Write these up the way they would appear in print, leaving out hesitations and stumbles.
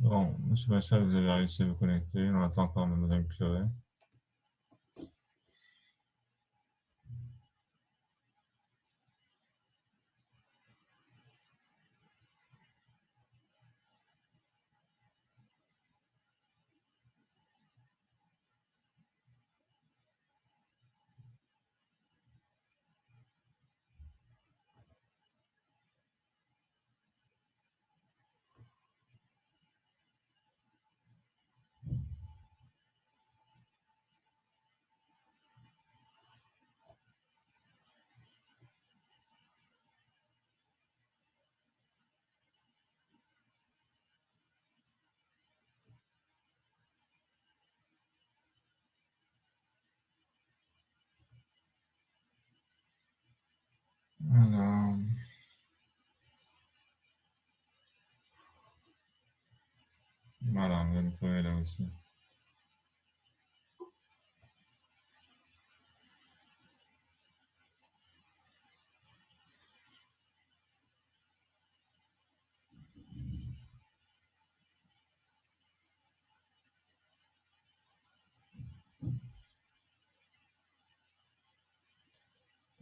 Bon, monsieur Massal, vous avez réussi à vous connecter. On attend encore Madame Chloé. Alors, voilà, Madame Chloé là aussi.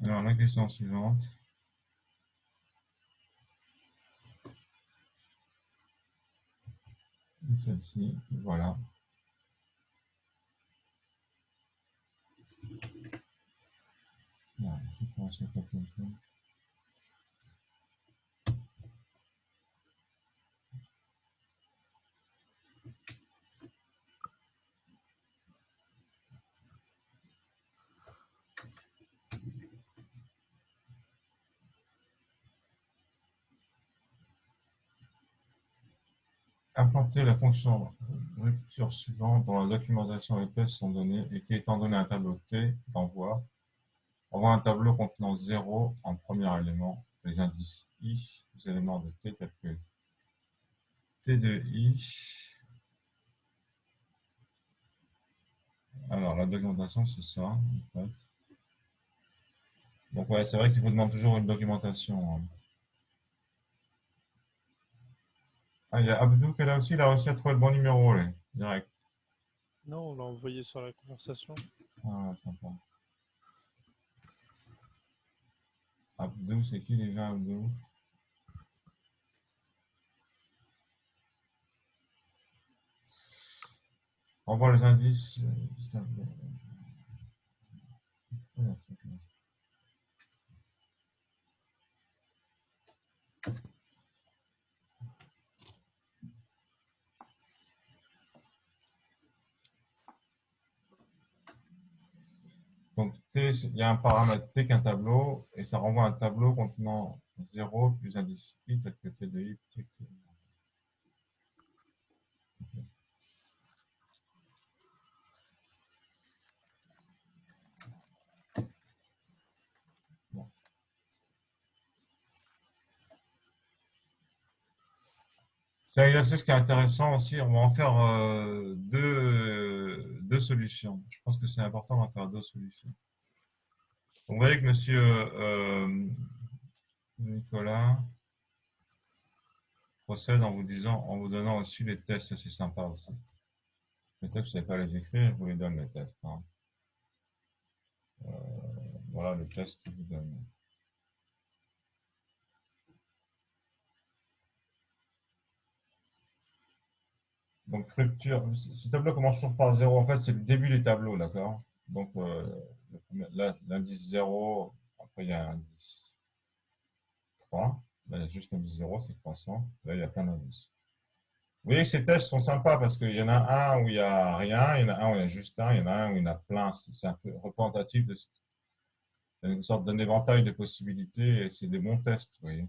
Alors, la question suivante. Celle-ci, voilà. Voilà, je vais commencer par quelque chose. Implanter la fonction rupture suivante dont la documentation et les tests sont donnés et qui, étant donné un tableau T d'envoi, envoie un tableau contenant 0 en premier élément, les indices I, les éléments de T tels que T de I. Alors, la documentation, c'est ça, en fait. Donc, ouais, c'est vrai qu'il vous demande toujours une documentation. Ah, il y a Abdou qui est là aussi, il a réussi à trouver le bon numéro, là, direct. Non, on l'a envoyé sur la conversation. Ah, sympa. Abdou, c'est qui déjà, Abdou? Envoie les indices. Donc, T, il y a un paramètre T qu'un tableau, et ça renvoie un tableau contenant 0 plus indice I, tel que T de I. Bon. C'est un exercice qui est intéressant aussi. On va en faire deux solutions. Je pense que c'est important d'en faire deux solutions. Donc, vous voyez que monsieur Nicolas procède en vous disant, en vous donnant aussi les tests, c'est sympa aussi. Les tests, je ne savez pas les écrire, je vous les donne les tests, hein. Voilà le test qu'il vous donne. Donc, rupture, ce tableau commence toujours par 0. En fait, c'est le début du tableau, d'accord? Donc, l'indice 0, après, il y a un indice 3. Là, il y a juste l'indice 0, c'est croissant. Là, il y a plein d'indices. Vous voyez que ces tests sont sympas parce qu'il y en a un où il n'y a rien, il y en a un où il y a juste un, il y en a un où il y en a plein. C'est un peu représentatif de une sorte d'un éventail de possibilités et c'est des bons tests, vous voyez.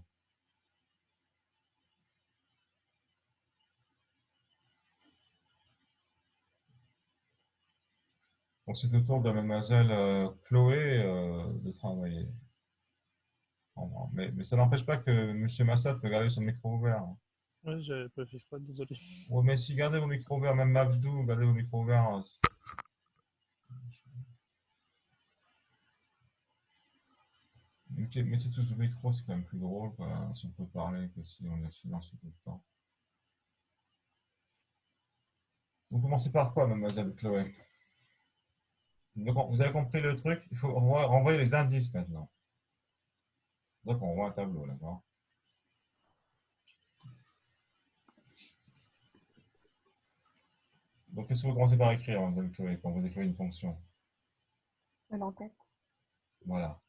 Donc c'est au tour de mademoiselle Chloé de travailler. Mais ça n'empêche pas que monsieur Massat peut garder son micro ouvert. Ouais, j'avais pas fait exprès, désolé. Ouais, mais si gardez vos micros ouverts, même Mabdou, gardez vos micros ouverts. Mettez tous vos micros, c'est quand même plus drôle, quoi, si on peut parler que si on est silencieux tout le temps. Vous commencez par quoi, mademoiselle Chloé? Donc, vous avez compris le truc? Il faut renvoyer les indices maintenant. Donc, on voit un tableau, d'accord? Donc, qu'est-ce que vous commencez par écrire, mademoiselle Chloé, quand vous écrivez une fonction? l'entête. Voilà.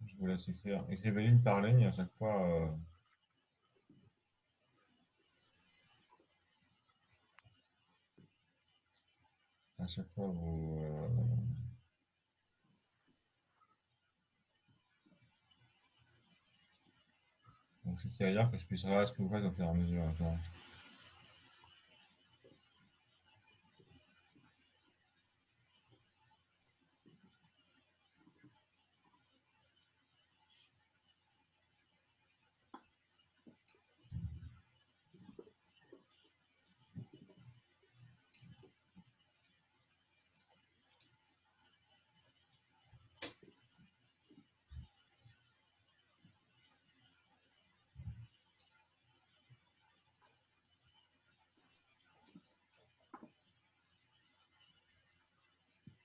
Je vous laisse écrire. Écrivez ligne par ligne à chaque fois. À chaque fois, vous. Donc, c'est ailleurs que je puisse regarder ce que vous faites au fur et à mesure, d'accord?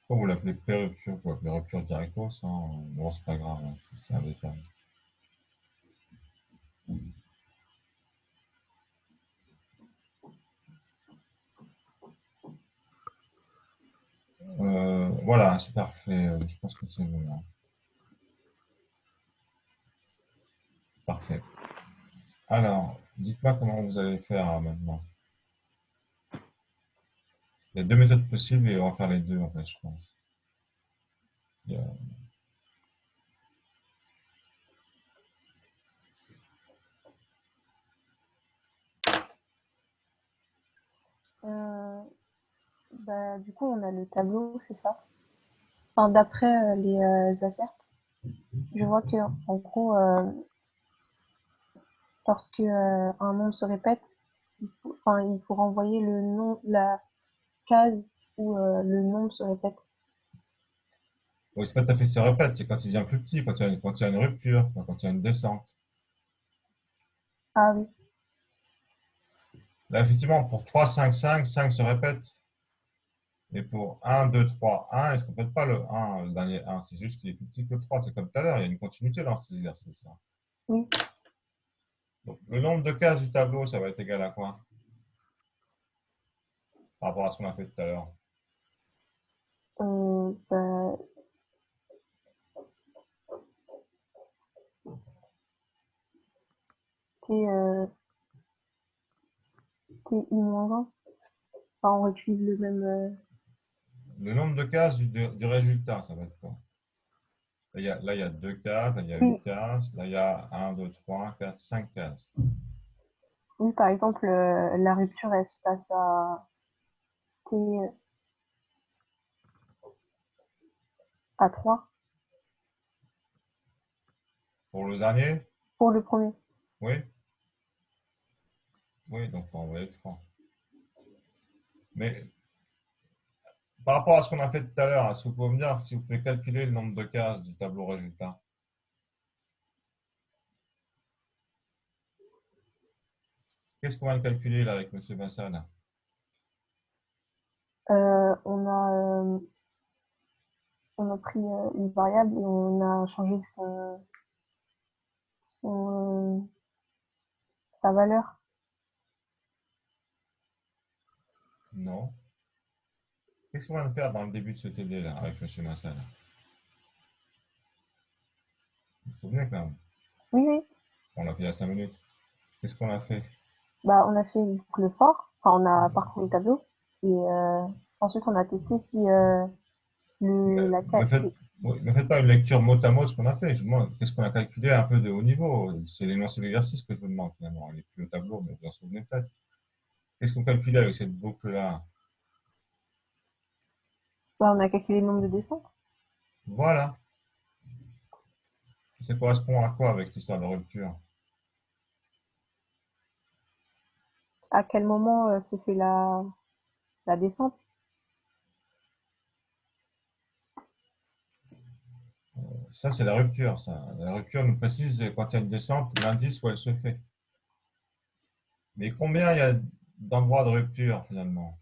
Pourquoi vous l'appelez pérupture, quoi? Pérupture directos, hein? Bon, c'est pas grave, hein, c'est un détail. Voilà, c'est parfait. Je pense que c'est bon, hein. Parfait. Alors, dites-moi comment vous allez faire maintenant. Il y a deux méthodes possibles et on va faire les deux, en fait, je pense. Il y a- Euh, du coup, on a le tableau, c'est ça? Enfin, d'après les asserts, je vois que en gros, lorsque un nombre se répète, il faut renvoyer le nom, la case où le nombre se répète. Oui, c'est pas tout à fait se répète, c'est quand il devient plus petit, quand il y a une rupture, quand il y a une descente. Ah oui, Là, effectivement, pour 3, 5, 5, 5 se répète. Et pour 1, 2, 3, 1, il ne se répète pas le 1, le dernier 1. C'est juste qu'il est plus petit que le 3. C'est comme tout à l'heure, il y a une continuité dans ces exercices, hein. oui. Donc, le nombre de cases du tableau, ça va être égal à quoi par rapport à ce qu'on a fait tout à l'heure? Euh, bah, T, TI-1. Enfin, on réutilise le même. Le nombre de cases du résultat, ça va être quoi? Là, il y a 2 cases, là, il y a une Oui, case, là, il y a 1, 2, 3, 4, 5 cases. oui, par exemple, la rupture, elle se passe à T à 3 Pour le dernier? pour le premier. Oui? Oui, donc on va être 3. Mais par rapport à ce qu'on a fait tout à l'heure, est-ce que vous pouvez me dire si vous pouvez calculer le nombre de cases du tableau résultat? Qu'est-ce qu'on vient de calculer là avec M. Vincent? On a pris une variable et on a changé son, sa valeur. Non. Qu'est-ce qu'on vient de faire dans le début de ce TD là avec M. Vincent? Vous vous souvenez quand même? Oui, oui. On l'a fait il y a 5 minutes. Qu'est-ce qu'on a fait? Bah, on a fait le fort. Enfin, on a parcouru le tableau et ensuite on a testé si Bah, la me faites, et- oui, me faites pas une lecture mot à mot de ce qu'on a fait. Je vous demande qu'est-ce qu'on a calculé un peu de haut niveau. C'est l'énoncé de l'exercice que je vous demande finalement. Il n'est plus au tableau, mais vous en souvenez peut-être. Qu'est-ce qu'on calculait avec cette boucle-là? bah, on a calculé le nombre de descentes. Voilà. Ça correspond à quoi avec cette histoire de rupture? À quel moment se fait la descente? Ça, c'est la rupture. Ça. La rupture nous précise quand il y a une descente, l'indice où elle se fait. Mais combien il y a d'endroits de rupture finalement?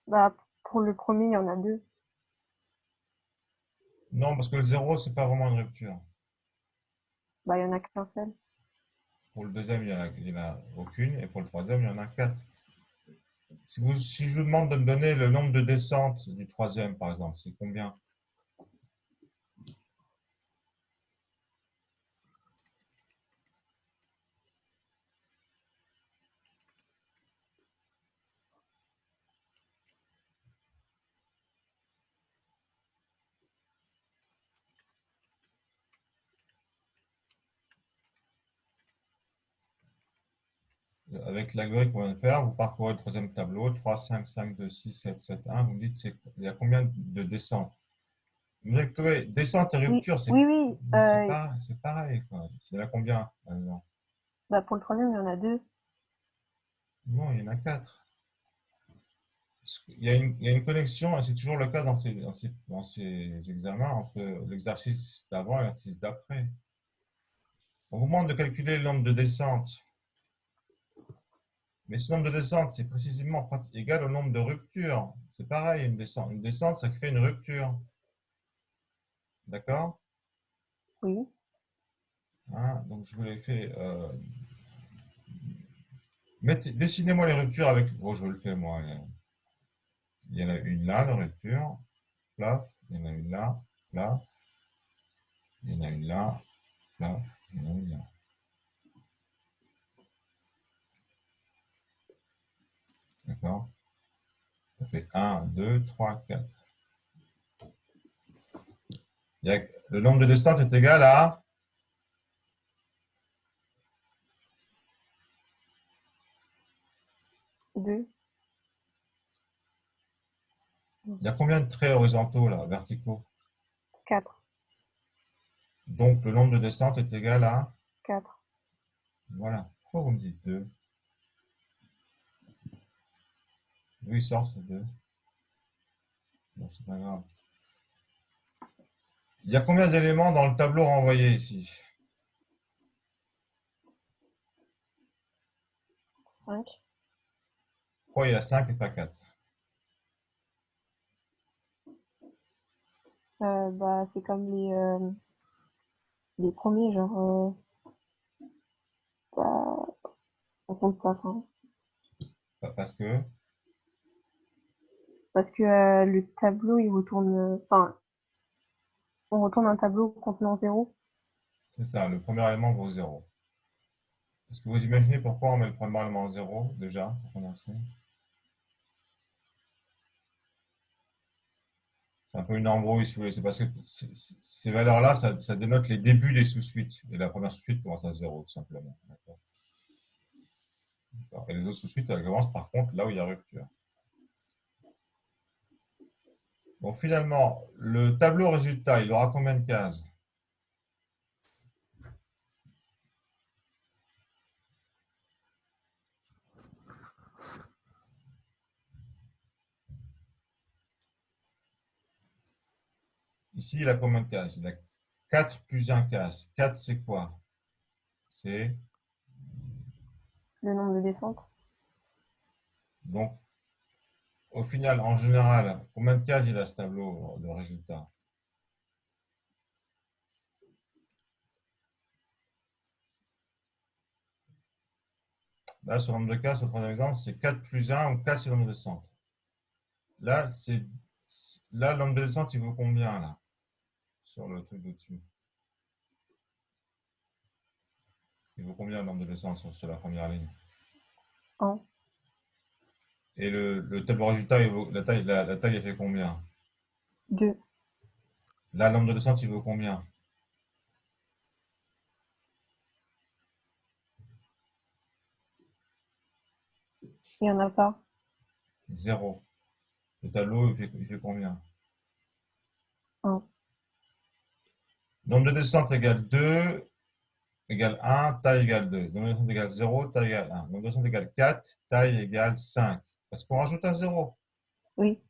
Bah, pour le premier, il y en a deux. Non, parce que le zéro, c'est pas vraiment une rupture. Bah, il y en a qu'un seul. Pour le deuxième, il n'y en a aucune. Et pour le troisième, il y en a quatre. Si je vous demande de me donner le nombre de descentes du troisième, par exemple, c'est combien? Avec l'algorithme qu'on vient de faire, vous parcourez le troisième tableau, 3, 5, 5, 2, 6, 7, 7, 1. Vous me dites il y a combien de descentes? Vous me dites que oui, descente et Oui, rupture, oui, oui. c'est pareil, quoi. Il y en a combien, par exemple? Bah, pour le troisième, il y en a deux. Non, il y en a quatre. Il y a une connexion, et c'est toujours le cas dans ces examens, entre l'exercice d'avant et l'exercice d'après. On vous demande de calculer le nombre de descentes. Mais ce nombre de descentes, c'est précisément égal au nombre de ruptures. C'est pareil, une descente. Une descente, ça crée une rupture. D'accord? Oui. Hein, donc, je vous l'ai fait. Dessinez-moi les ruptures avec. Oh, je le fais moi. Il y en a une là, de rupture. Plaf. Il y en a une là. Plaf. Il y en a une là. Plaf. Il y en a une là. D'accord? Ça fait 1, 2, 3, 4. Le nombre de descentes est égal à. Deux. Il y a combien de traits horizontaux là, verticaux? Quatre. Donc le nombre de descentes est égal à. Quatre. Voilà. Pourquoi vous me dites 2? Oui, il sort ce 2. Bon, c'est pas grave. Il y a combien d'éléments dans le tableau renvoyé ici? Cinq. Pourquoi il y a 5 et pas 4? Bah, c'est comme les premiers, genre, bah, on compte pas, enfin, Parce que parce que le tableau, il retourne, enfin, on retourne un tableau contenant zéro. c'est ça, le premier élément vaut 0. Est-ce que vous imaginez pourquoi on met le premier élément en 0 déjà, pour commencer? C'est un peu une embrouille, si vous voulez. C'est parce que ces valeurs-là, ça dénote les débuts des sous-suites. Et la première sous-suite commence à 0, tout simplement. D'accord. Et les autres sous-suites, elles commencent par contre là où il y a rupture. Donc finalement, le tableau résultat, il aura combien de cases? Ici, il a combien de cases? Il a 4 plus 1 case. 4, c'est quoi? C'est Le nombre de descentes. donc, au final, en général, combien de cases il a ce tableau de résultat? Là, sur le nombre de cases, sur le troisième exemple, c'est 4 plus 1 ou 4, c'est le nombre de descentes. Là, le nombre de descentes, il vaut combien, là, sur le truc au-dessus? Il vaut combien le nombre de descentes sur la première ligne? 1, Et le tableau résultat, la taille, elle fait combien? 2, Là, le nombre de descentes, il vaut combien? il n'y en a pas. 0. Le tableau, il fait combien? 1, Nombre de descentes égale 2, égale 1, taille égale 2. Nombre de descentes égale 0, taille égale 1. Nombre de descentes égale 4, taille égale 5. Parce qu'on rajoute un 0. oui.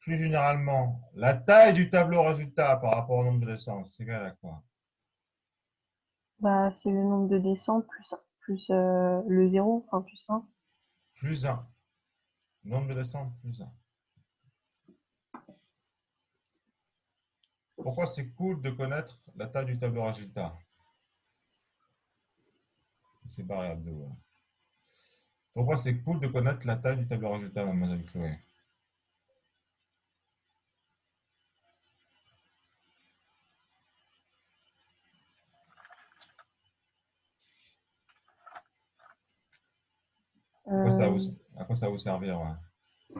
Plus généralement, la taille du tableau résultat par rapport au nombre de descentes, c'est égal à quoi? Bah, c'est le nombre de descentes plus le 0, enfin plus 1. Plus 1. Nombre de descentes, plus 1. Pourquoi c'est cool de connaître la taille du tableau résultat? C'est variable de ouais. Pourquoi c'est cool de connaître la taille du tableau résultat, mademoiselle Chloé? Euh, À quoi ça va vous servir? Ouais.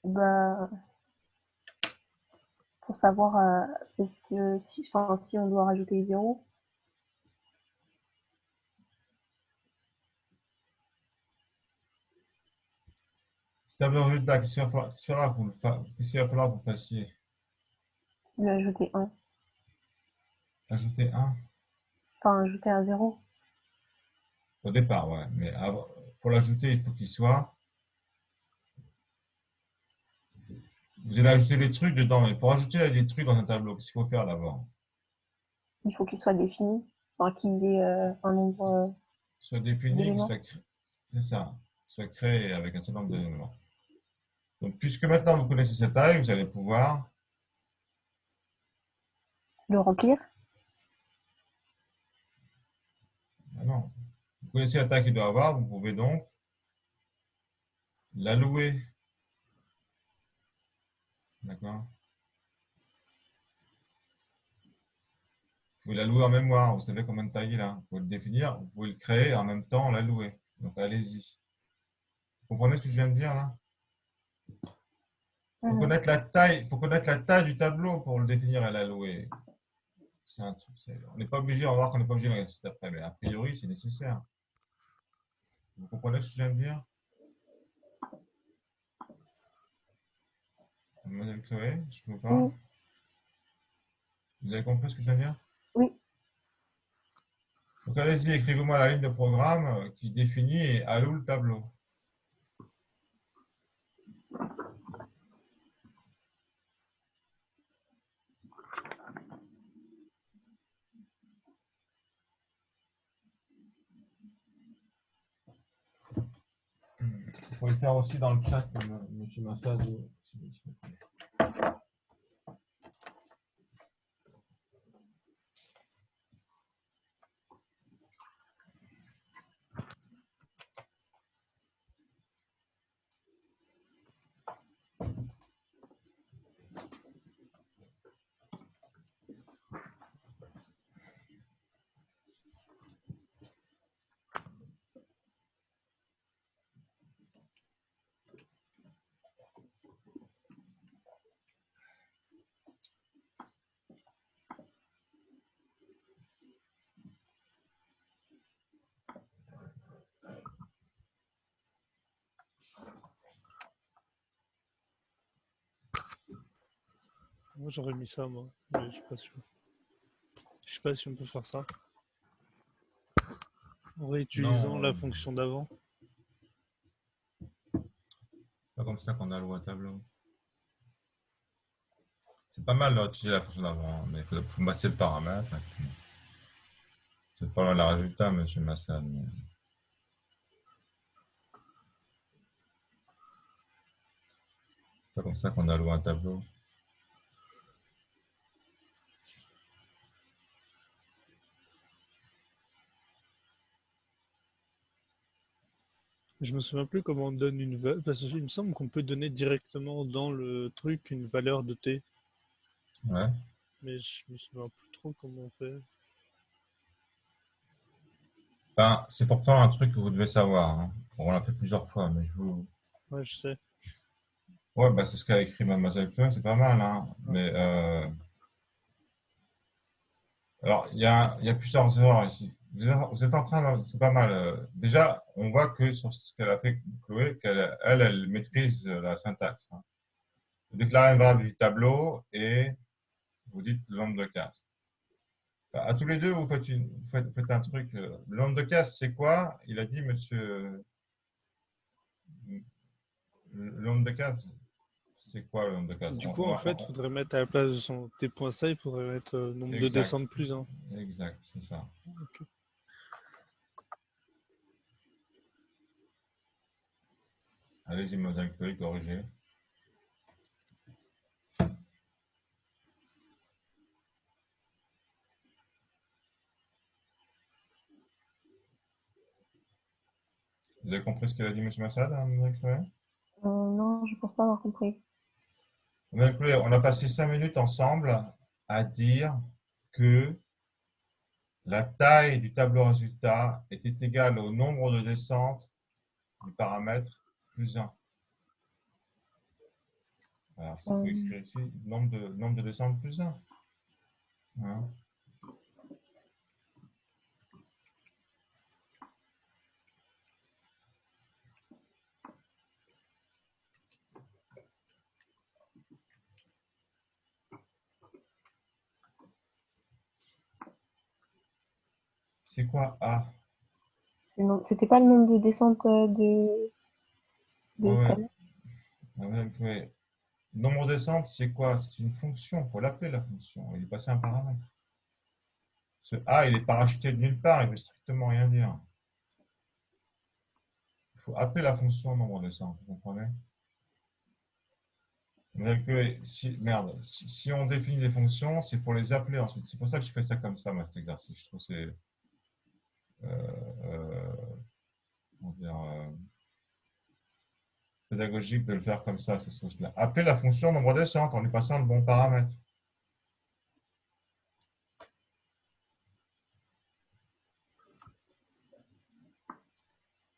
bah, pour savoir est-ce que enfin, si on doit rajouter 0, Ce tableau résultat, qu'est-ce qu'il va falloir que vous fassiez? lui ajouter 1. Ajouter 1 Enfin, ajouter un 0. au départ, ouais. Mais pour l'ajouter, il faut qu'il soit. Vous allez ajouter des trucs dedans, mais pour ajouter des trucs dans un tableau, qu'est-ce qu'il faut faire d'abord? Il faut qu'il soit défini, enfin, qu'il y ait un nombre Soit défini, d'éléments. c'est ça, soit créé avec un certain nombre d'éléments. Donc, puisque maintenant vous connaissez cette taille, vous allez pouvoir. Le remplir. Ah non, vous connaissez la taille qu'il doit avoir, vous pouvez donc l'allouer. D'accord? Vous pouvez l'allouer en mémoire, vous savez combien de taille il a. Vous pouvez le définir, vous pouvez le créer et en même temps l'allouer. Donc, allez-y. Vous comprenez ce que je viens de dire là? Mhm. Faut connaître la taille du tableau pour le définir et l'allouer. C'est un truc, on n'est pas obligé, on va voir qu'on n'est pas obligé de regarder cet après, mais a priori, c'est nécessaire. Vous comprenez ce que je viens de dire? Mademoiselle Chloé, je vous parle. Oui, Vous avez compris ce que je viens de dire? oui. Donc allez-y, écrivez-moi la ligne de programme qui définit et alloue le tableau. Il faut le faire aussi dans le chat, M. Massad. S'il vous plaît. Moi, j'aurais mis ça, moi, mais je suis pas sûr. Je sais pas si on peut faire ça. En réutilisant Non, la fonction d'avant. c'est pas comme ça qu'on alloue un tableau. C'est pas mal d'utiliser la fonction d'avant, mais il faut masser le paramètre. C'est pas loin de la résultat, M. Massad. C'est pas comme ça qu'on alloue un tableau. Je me souviens plus comment on donne une valeur. Parce qu'il me semble qu'on peut donner directement dans le truc une valeur de t. Ouais. Mais je me souviens plus trop comment on fait. Ben, c'est pourtant un truc que vous devez savoir, hein. Bon, on l'a fait plusieurs fois, mais je vous. Ouais, je sais. Ouais, bah, c'est ce qu'a écrit Mademoiselle Chloé, c'est pas mal, hein. Ouais. Mais alors, il y a plusieurs erreurs ici. Vous êtes en train de. C'est pas mal. Déjà, on voit que sur ce qu'elle a fait, Chloé, elle maîtrise la syntaxe, hein. Vous déclarez une variable du tableau et vous dites le nombre de cases. Bah, à tous les deux, vous faites un truc. Le nombre de cases, c'est quoi? Il a dit, monsieur. Le nombre de cases, c'est quoi le nombre de cases? Du coup, en fait, faudrait mettre à la place de son t.ça, il faudrait mettre nombre de Exact, descentes plus 1. exact, c'est ça. Ok. Allez-y, mademoiselle Chloé, corrigez. Vous avez compris ce qu'elle a dit, monsieur Massad, hein, mademoiselle Chloé? Non, je pense pas avoir compris. Mademoiselle Chloé, on a passé 5 minutes ensemble à dire que la taille du tableau résultat était égale au nombre de descentes du paramètre plus 1. Alors, il faut Euh, écrire ici nombre de descentes plus 1. Hein. C'est quoi A? C'était pas le nombre de descentes de Ouais, tout ouais. à l'heure. Mademoiselle Chloé, nombre de descentes, c'est quoi? C'est une fonction. Il faut l'appeler la fonction. Il est passé un paramètre. Ce A, il n'est pas racheté de nulle part. Il ne veut strictement rien dire. Il faut appeler la fonction nombre de descentes. Vous comprenez? Mademoiselle Chloé, si on définit des fonctions, c'est pour les appeler ensuite. C'est pour ça que je fais ça comme ça, moi, cet exercice. Je trouve que c'est euh, comment dire, pédagogique de le faire comme ça, ces choses-là. Appeler la fonction nombre de descentes en lui passant le bon paramètre.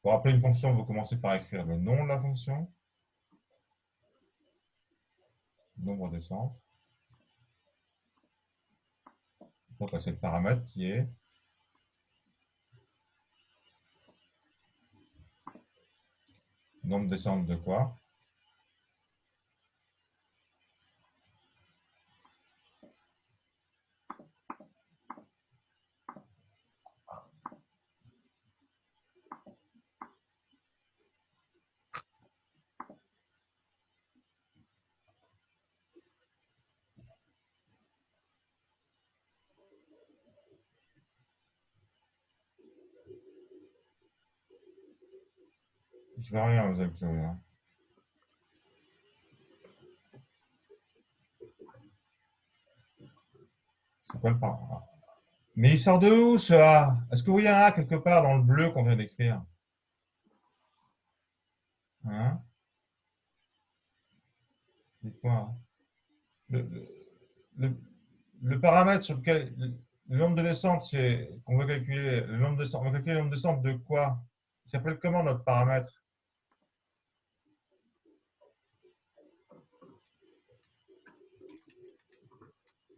Pour appeler une fonction, vous commencez par écrire le nom de la fonction, nombre de descentes. Donc, c'est le paramètre qui est nombre de descentes de quoi? Je vois rien, vous avez Chloé, hein. C'est quoi le paramètre? Mais il sort de où ce A? Est-ce que vous voyez un A quelque part dans le bleu qu'on vient d'écrire? Hein? Dites-moi. Le, le- le- le paramètre sur lequel le nombre de descentes, c'est qu'on veut calculer le nombre de descentes. On va calculer le nombre de descentes de quoi? Il s'appelle comment notre paramètre?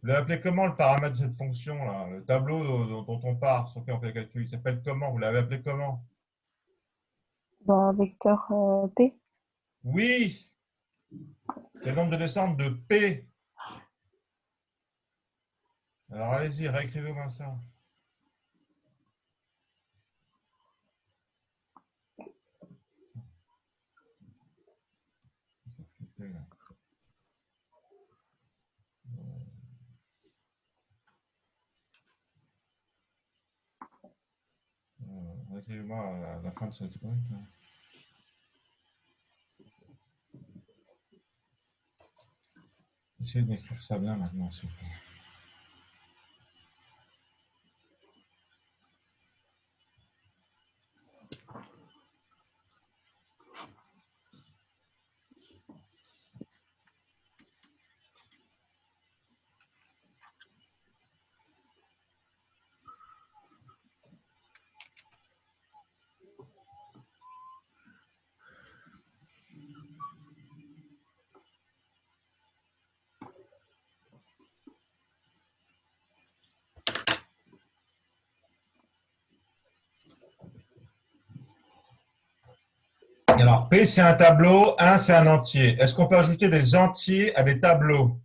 Vous l'avez appelé comment le paramètre de cette fonction-là? Le tableau dont on part, sur lequel on fait le calcul, il s'appelle comment? Vous l'avez appelé comment? Bah, vecteur P. Oui, c'est le nombre de descentes de P. Alors allez-y, réécrivez-moi ça. Réécrivez-moi à la fin de ce truc, là. Essayez d'écrire ça bien maintenant, s'il vous plaît. Alors, P, c'est un tableau, 1, c'est un entier. Est-ce qu'on peut ajouter des entiers à des tableaux?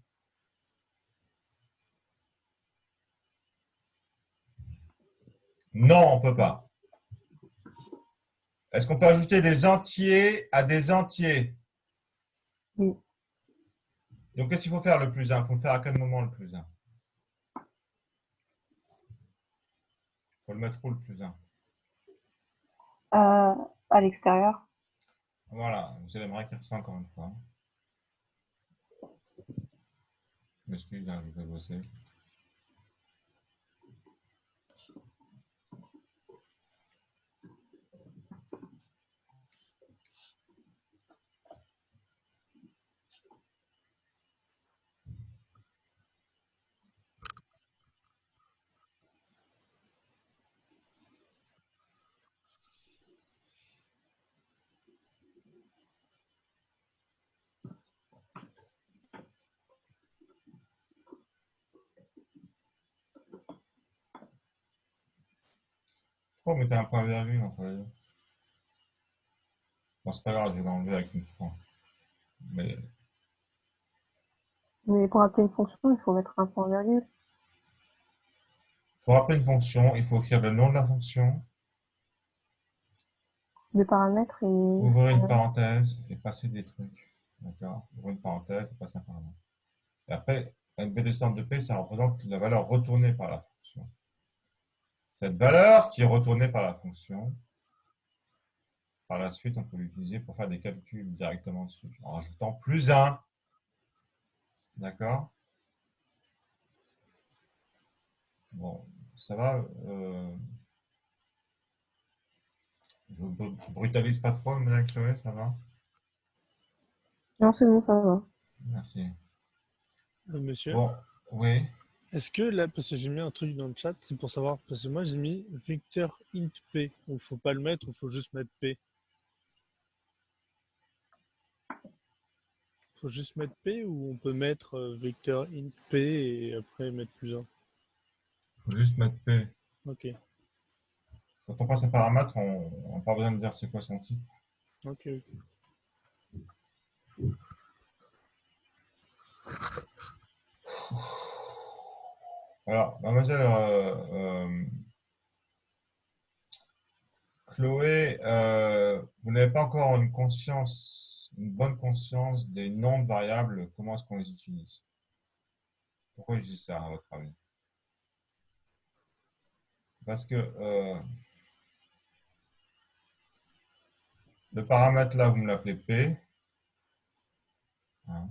Non, on ne peut pas. Est-ce qu'on peut ajouter des entiers à des entiers? Oui. Donc, qu'est-ce qu'il faut faire le plus 1? Il faut le faire à quel moment le plus 1? Il faut le mettre où le plus 1? À l'extérieur. Voilà, vous allez me réécrire ça encore une fois. Je m'excuse, hein, je vais bosser. Pourquoi vous mettez un point virgule entre les deux? Bon, c'est pas grave, je vais l'enlever avec une point. Mais Mais pour appeler une fonction, il faut mettre un point virgule. pour appeler une fonction, il faut écrire le nom de la fonction, Des paramètres et ouvrir une parenthèse et passer des trucs. D'accord? Ouvrir une parenthèse et passer un paramètre. Et après, un B descente de P, ça représente la valeur retournée par la fonction. Cette valeur qui est retournée par la fonction, par la suite, on peut l'utiliser pour faire des calculs directement dessus, en rajoutant plus 1. D'accord? Bon, ça va. Je ne brutalise pas trop, Madame Chloé, ça va? non, c'est bon, ça va. Merci. Monsieur, Bon, oui. est-ce que là, parce que j'ai mis un truc dans le chat, c'est pour savoir, parce que moi j'ai mis vecteur int p, il ne faut pas le mettre, il faut juste mettre p. Il faut juste mettre p ou on peut mettre vecteur int p et après mettre plus 1. Il faut juste mettre P. Ok, Quand on passe un paramètre, on n'a pas besoin de dire c'est quoi son type. ok, ok. Alors, mademoiselle Chloé, vous n'avez pas encore une conscience, une bonne conscience des noms de variables, comment est-ce qu'on les utilise? Pourquoi je dis ça, à votre avis? Parce que le paramètre là, vous me l'appelez P. Hein.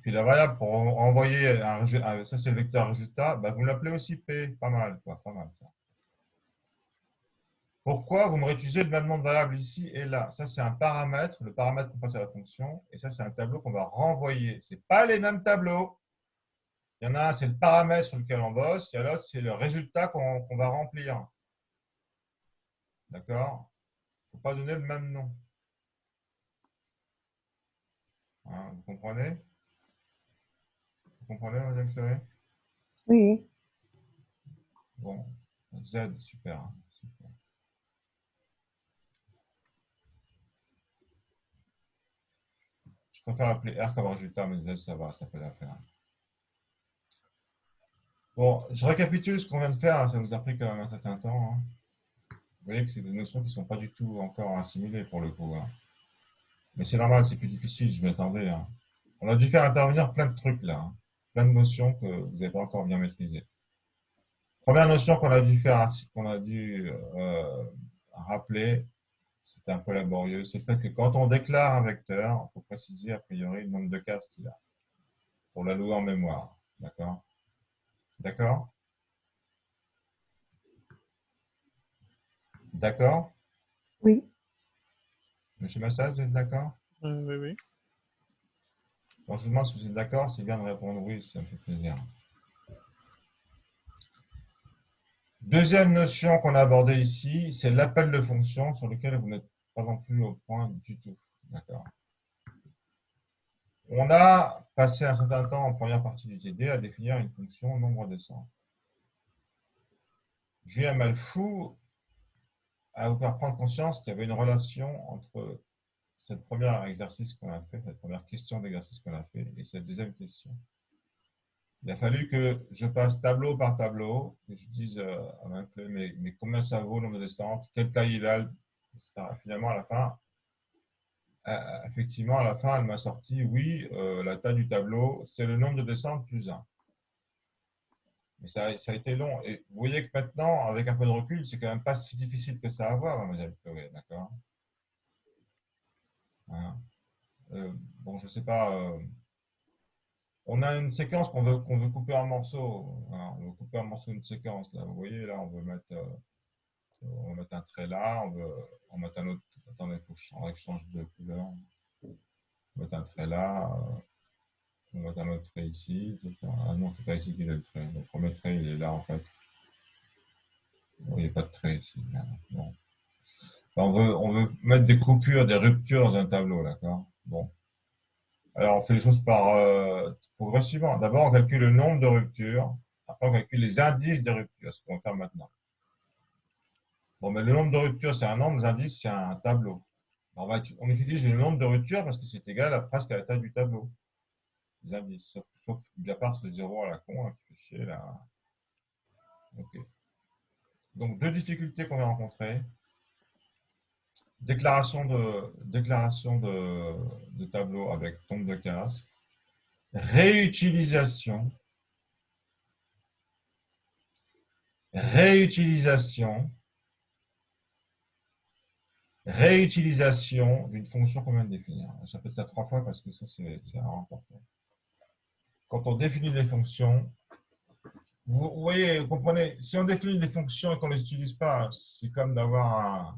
Puis la variable pour envoyer ça c'est le vecteur résultat, bah, vous l'appelez aussi P. Pas mal, quoi, pas mal. Ça. Pourquoi vous me réutilisez le même nom de variable ici et là? Ça, c'est un paramètre, le paramètre qu'on passe à la fonction, et ça, c'est un tableau qu'on va renvoyer. Ce pas les mêmes tableaux. Il y en a un, c'est le paramètre sur lequel on bosse, et l'autre, c'est le résultat qu'on va remplir. D'accord? Il ne faut pas donner le même nom. Hein, vous comprenez? Vous comprenez, Madame Chloé? Oui, Bon, Z, super. Hein, super. Je préfère appeler R comme résultat, mais Z, ça va, ça fait l'affaire. Bon, je récapitule ce qu'on vient de faire, hein, ça nous a pris quand même un certain temps. Hein. Vous voyez que c'est des notions qui ne sont pas du tout encore assimilées pour le coup. Hein. Mais c'est normal, c'est plus difficile, je m'attendais. Hein. On a dû faire intervenir plein de trucs là, hein. Plein de notions que vous n'avez pas encore bien maîtrisées. Première notion qu'on a dû faire, qu'on a dû rappeler, c'était un peu laborieux, c'est le fait que quand on déclare un vecteur, il faut préciser a priori le nombre de cases qu'il a pour l'allouer en mémoire. D'accord? D'accord? D'accord? oui, Monsieur Massad, vous êtes d'accord? Oui, oui. Quand je vous demande si vous êtes d'accord, c'est bien de répondre oui, ça me fait plaisir. Deuxième notion qu'on a abordée ici, c'est l'appel de fonction sur lequel vous n'êtes pas non plus au point du tout. D'accord. On a passé un certain temps en première partie du TD à définir une fonction nombre décent. GML fou à vous faire prendre conscience qu'il y avait une relation entre cette première exercice qu'on a fait, cette première question d'exercice qu'on a fait, et cette deuxième question. Il a fallu que je passe tableau par tableau, que je dise à ma clé, mais combien ça vaut le nombre de descentes, quelle taille il a, etc. Finalement, à la fin, effectivement, à la fin, elle m'a sorti, oui, la taille du tableau, c'est le nombre de descentes plus 1. Mais ça a été long. Et vous voyez que maintenant, avec un peu de recul, c'est quand même pas si difficile que ça à voir, mademoiselle Chloé, d'accord? Hein. Bon, je sais pas. On a une séquence qu'on veut couper en morceaux. Hein. On veut couper en morceaux une séquence. Là. Vous voyez, là, on va mettre un trait là. On va mettre un autre. Attendez, il faut que je change de couleur. On va mettre un trait là. On va mettre un autre trait ici. Ah non, c'est pas ici qu'il est le trait. Le premier trait, il est là, en fait. Bon, il n'y a pas de trait ici. Là. Bon. On veut mettre des coupures, des ruptures dans un tableau, d'accord? Bon. Alors, on fait les choses progressivement. D'abord, on calcule le nombre de ruptures. Après, on calcule les indices des ruptures, ce qu'on va faire maintenant. Bon, mais le nombre de ruptures, c'est un nombre, les indices, c'est un tableau. On utilise le nombre de ruptures parce que c'est égal presque à la taille du tableau. Les indices, sauf à part ce zéro à la con, hein, qui fait chier, là. OK. Donc, deux difficultés qu'on va rencontrer. Déclaration de tableau avec tombe de casse. Réutilisation. Réutilisation. Réutilisation d'une fonction qu'on vient de définir. J'appelle ça 3 fois parce que ça, c'est vraiment important. Quand on définit des fonctions, vous voyez, vous comprenez, si on définit des fonctions et qu'on ne les utilise pas, c'est comme d'avoir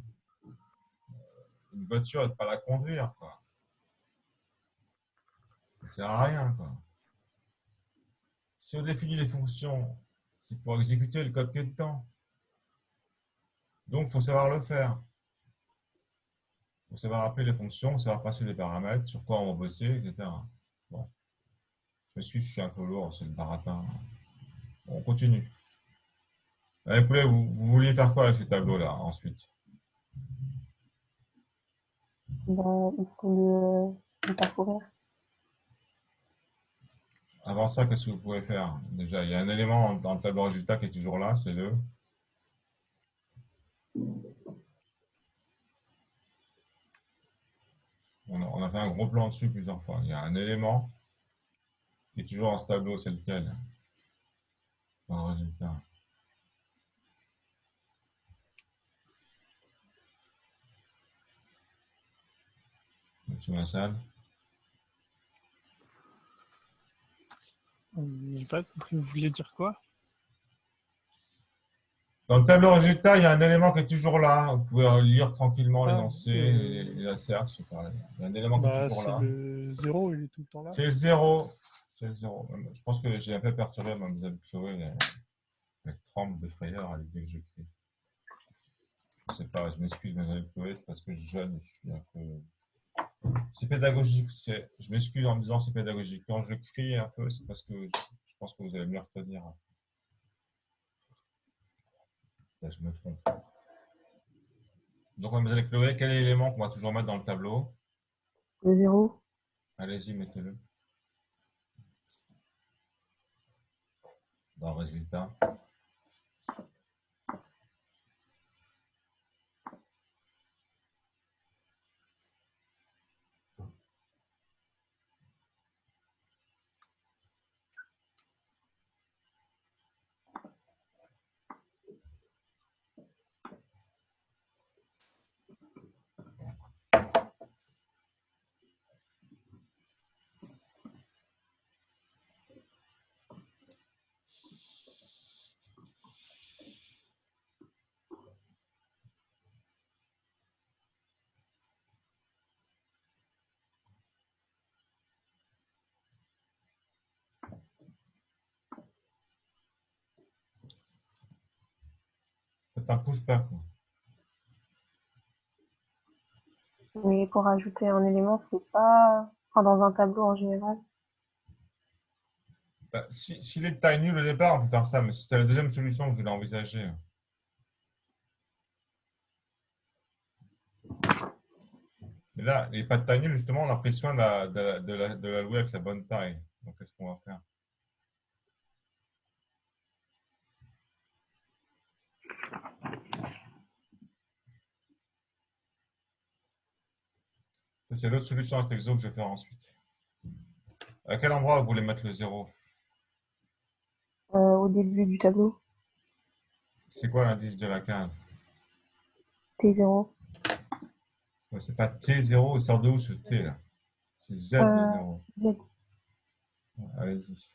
une voiture et de ne pas la conduire, quoi. Ça ne sert à rien, quoi. Si on définit des fonctions, c'est pour exécuter le code qui est dedans. Donc, il faut savoir le faire. Il faut savoir appeler les fonctions, il faut savoir passer des paramètres, sur quoi on va bosser, etc. Bon. Je m'excuse, je suis un peu lourd, c'est le baratin. On continue. Écoutez, vous vouliez faire quoi avec ce tableau-là ensuite? Ben, il faut le parcourir. Avant ça, qu'est-ce que vous pouvez faire? Déjà, il y a un élément dans le tableau résultat qui est toujours là, c'est le. On a fait un gros plan dessus plusieurs fois. Il y a un élément qui est toujours dans ce tableau, c'est lequel? Dans le résultat. Monsieur Massal? J'ai pas compris, vous vouliez dire quoi? Dans le tableau résultat, il y a un élément qui est toujours là. Vous pouvez lire tranquillement Ah, l'énoncé et la CR, c'est pareil. Il y a un élément qui est toujours c'est là. le 0, il est tout le temps là. C'est le 0. C'est le 0. Je pense que j'ai un peu perturbé Mme Chloé avec tremble de frayeur à l'idée que j'écris. Je sais pas, je m'excuse, Mme Chloé, c'est parce que je jeune, je suis un peu. C'est pédagogique, je m'excuse en me disant que c'est pédagogique. Quand je crie un peu, c'est parce que je pense que vous allez mieux retenir. Là, je me trompe. Donc, Mme Chloé, quel est l'élément qu'on va toujours mettre dans le tableau? Le 0. Allez-y, mettez-le dans le résultat. Faites un pushback. Mais pour ajouter un élément, c'est pas. Enfin, dans un tableau en général. Bah, s'il est de taille nulle au départ, on peut faire ça, mais c'était la deuxième solution que je voulais envisager. là, les pâtes taille nulle, justement, on a pris soin de la louer avec la bonne taille. Donc, qu'est-ce qu'on va faire? Ça, c'est l'autre solution à cet exo que je vais faire ensuite. À quel endroit vous voulez mettre le 0? Au début du tableau, C'est quoi l'indice de la 15? T0. Ouais, c'est pas T0, il sort de où ce T là? C'est Z de 0. Z. Ouais, allez-y.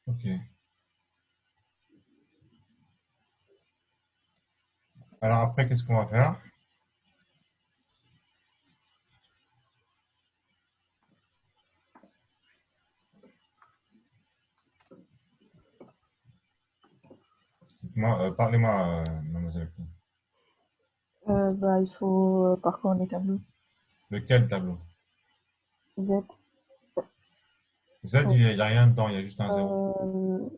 Ok. Alors après, qu'est-ce qu'on va faire? Parlez-moi, mademoiselle. Il faut parcourir les tableaux. Lequel tableau? Z. Z, il n'y a rien dedans, il y a juste un 0.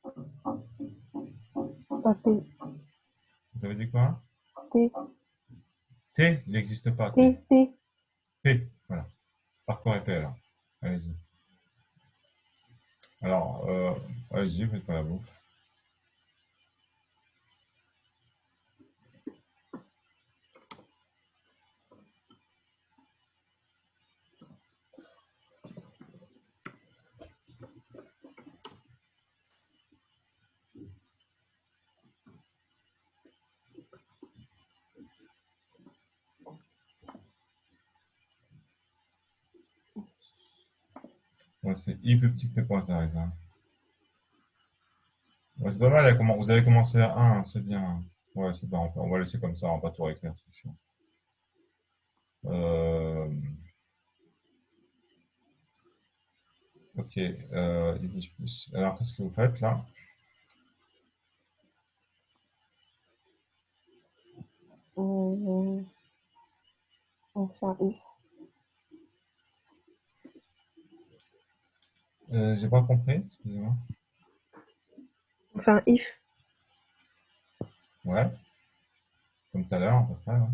Euh, P. Vous avez dit quoi? T. T, il n'existe pas, T. P. P. P, voilà. Parcours épais, alors. Allez-y. Alors, allez-y, faites pas la boucle. Ouais, c'est I plus petit que P point ça. Ouais, c'est pas mal, vous avez commencé à 1, c'est bien. Ouais, c'est bien, on va laisser comme ça, on va pas tout réécrire, c'est chiant. Euh, ok, alors qu'est-ce que vous faites là? On fait un if. J'ai pas compris, excusez-moi. On fait un if. Ouais, comme tout à l'heure, à peu près. Ouais.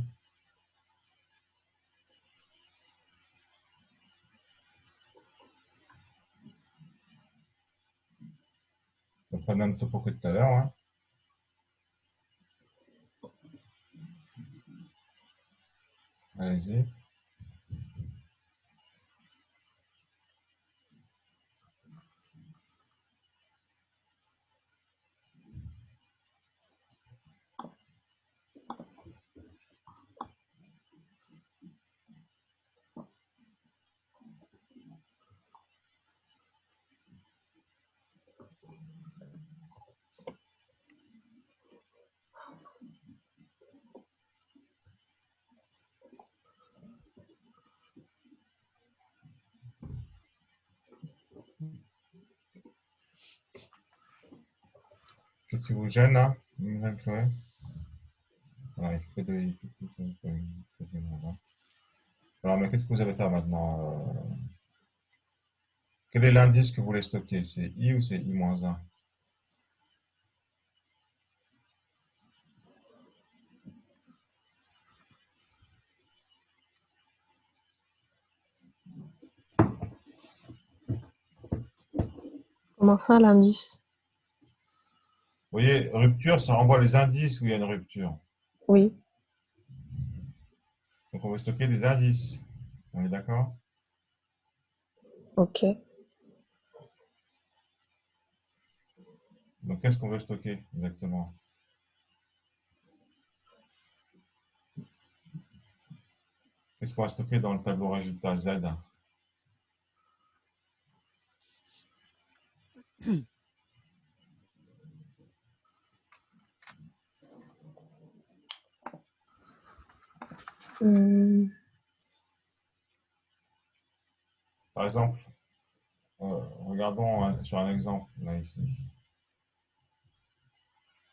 À peu près le même topo que tout à l'heure. Ouais. Allez-y. Qu'est-ce qui vous gêne là, Madame Chloé? Alors, il faut que voilà. Alors, mais qu'est-ce que vous allez faire maintenant? Quel est l'indice que vous voulez stocker? C'est I ou c'est I-1? Comment ça, l'indice? Vous voyez, rupture, ça renvoie les indices où il y a une rupture. Oui. Donc, on veut stocker des indices. On est d'accord? Ok. Donc, qu'est-ce qu'on veut stocker exactement? Qu'est-ce qu'on va stocker dans le tableau résultat Z? Hum, Par exemple, regardons sur un exemple, là, ici.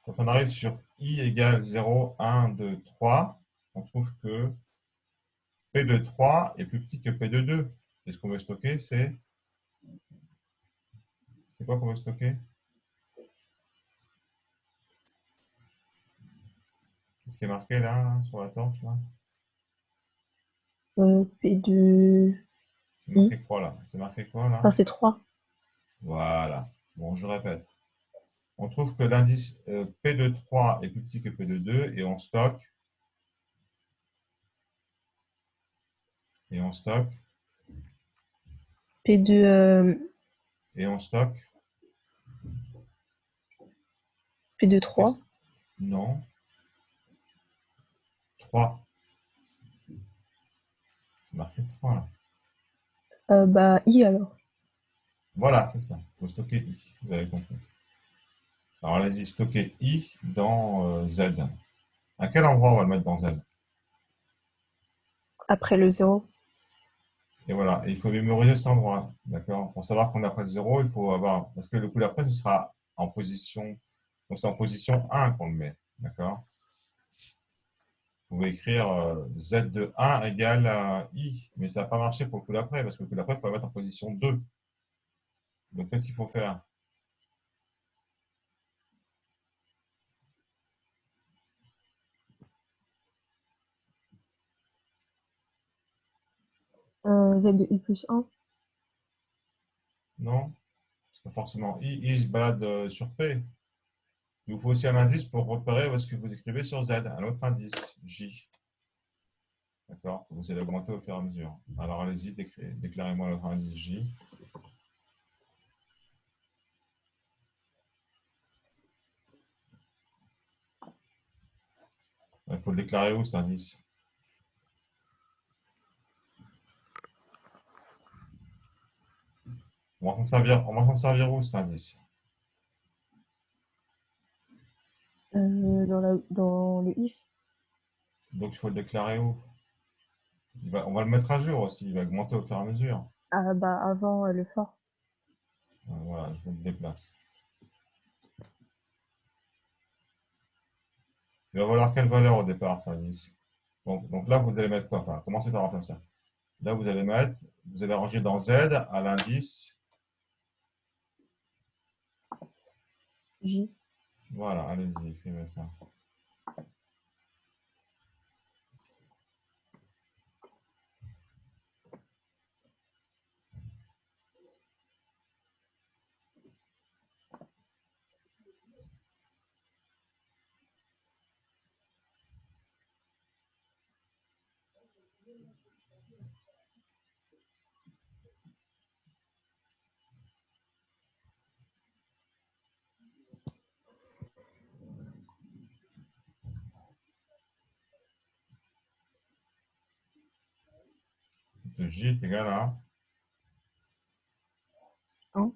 Quand on arrive sur i égale 0, 1, 2, 3, on trouve que P de 3 est plus petit que P de 2. Et ce qu'on veut stocker, c'est quoi qu'on veut stocker? Qu'est-ce qui est marqué là, sur la torche là? P de C'est I. marqué quoi là? C'est marqué quoi là? Enfin, c'est 3. Voilà. Bon, je répète. On trouve que l'indice P de 3 est plus petit que P de 2 et on stocke. Et on stocke. P de Et on stocke. P de 3. Non. 3. C'est marqué 3 là. Bah, I alors. Voilà, c'est ça. Il faut stocker I. Vous avez compris. Alors allez-y, stocker I dans Z. À quel endroit on va le mettre dans Z? Après le 0. Et voilà, et il faut mémoriser cet endroit, d'accord? Pour savoir qu'on a après 0, il faut avoir, parce que le coup d'après, ce sera en position, donc c'est en position 1 qu'on le met, d'accord? Vous pouvez écrire Z de 1 égale I, mais ça n'a pas marché pour le coup d'après, parce que le coup d'après, il faut le mettre en position 2. Donc qu'est-ce qu'il faut faire? Z de I plus 1. Non? Parce que forcément, I se balade sur P. Il vous faut aussi un indice pour repérer où est-ce que vous écrivez sur Z, un autre indice, J. D'accord? Vous allez augmenter au fur et à mesure. Alors allez-y, déclarez-moi l'autre indice J. Il faut le déclarer où cet indice? On va s'en servir où cet indice? Dans le if. Donc il faut le déclarer où? On va le mettre à jour aussi, il va augmenter au fur et à mesure. Ah, bah, avant le for. Voilà, je vous le déplace. Il va valoir quelle valeur au départ cet indice? Donc là, vous allez mettre quoi? Enfin, commencez par remplir ça. Là, vous allez ranger dans Z à l'indice. J. Voilà, allez-y, écrivez ça. De J est égal à. 1. On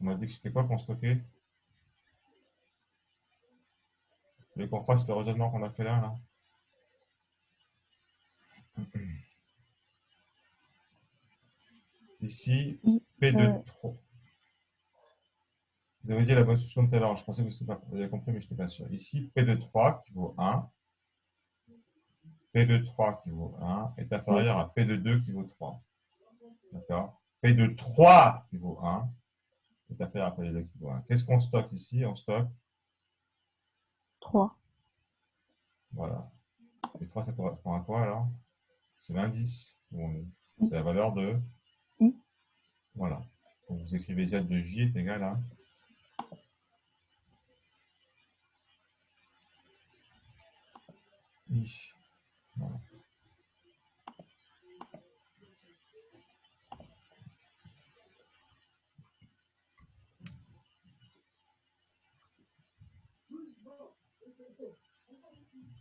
m'a dit que c'était quoi qu'on stockait? Vous voulez qu'on fasse le raisonnement qu'on a fait là? Ici, I. P de 3. Vous avez dit la bonne solution tout à l'heure. Je pensais que vous avez compris, mais je n'étais pas sûr. Ici, P de 3 qui vaut 1. P de 3 qui vaut 1 est inférieur à P de 2 qui vaut 3. D'accord? P de 3 qui vaut 1 est inférieur à P de 2 qui vaut 1. Qu'est-ce qu'on stocke ici? On stocke. 3. Voilà. Et 3, ça correspond à quoi alors? C'est l'indice. C'est la valeur de. I. Voilà. Donc vous écrivez Z de J est égal à. I. Voilà.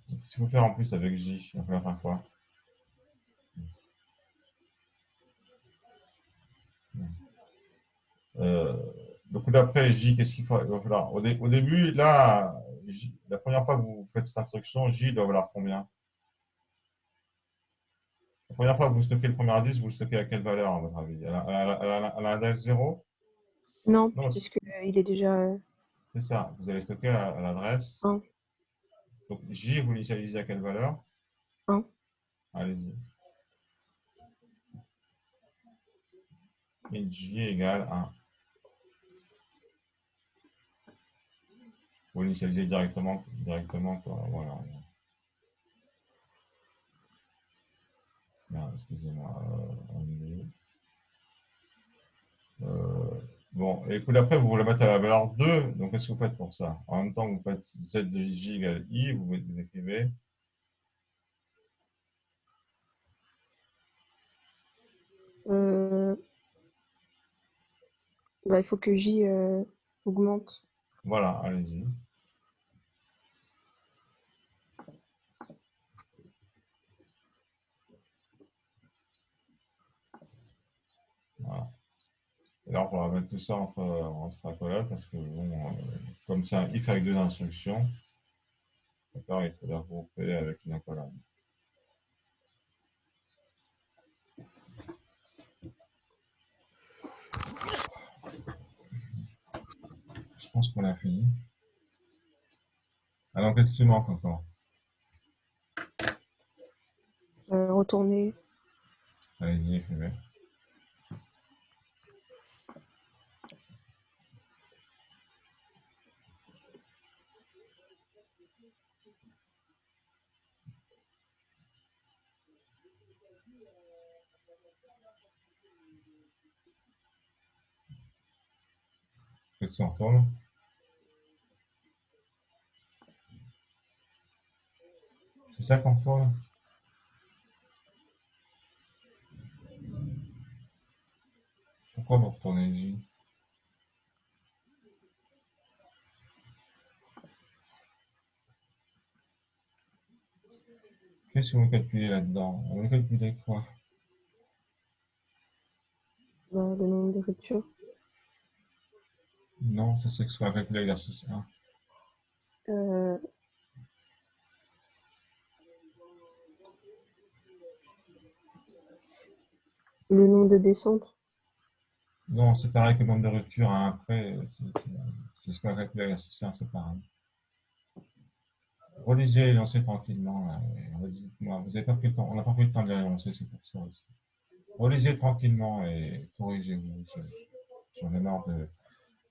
Qu'est-ce qu'il faut faire en plus avec J? Il va falloir faire quoi? Euh, le coup d'après, J, qu'est-ce qu'il faut? Il va falloir. Au début, là, la première fois que vous faites cette instruction, J doit valoir combien? La première fois que vous stockez le premier indice, vous le stockez à quelle valeur, à votre avis? À l'index 0? Non, Non, puisque il est déjà c'est ça. Vous allez stocker à l'adresse. 1, Donc, J, vous l'initialisez à quelle valeur? 1. Allez-y. Et J égale 1. Vous l'initialisez directement quoi. Voilà. Non, excusez-moi. Bon, et puis après, vous voulez mettre à la valeur 2. Donc, qu'est-ce que vous faites pour ça? En même temps que vous faites Z de J égale I, vous écrivez. Bah, il faut que J augmente. Voilà, allez-y. Voilà. Et là, on va mettre tout ça entre accolades parce que, bon, comme c'est un if avec deux instructions, d'accord, il faut les regrouper avec une accolade. Je pense qu'on a fini. Alors, qu'est-ce qui manque encore? Retourner. Allez-y, écrivez. Qu'est-ce qu'on retourne? C'est ça qu'on retourne? Pourquoi vous retournez J? Qu'est-ce que vous calculez là-dedans? Vous calculez quoi? Le nombre de ruptures. Non, ça c'est ce qu'on va calculer l'exercice 1. Euh, le nombre de descentes. Non, c'est pareil que le nombre de ruptures, hein. Après, c'est ce qu'on va calculer l'exercice 1, c'est pareil. Relisez et lancez tranquillement. Là, redites-moi. Vous avez pas pris le temps. On n'a pas pris le temps de les lancer, c'est pour ça aussi. Relisez tranquillement et corrigez-vous. J'en ai marre de.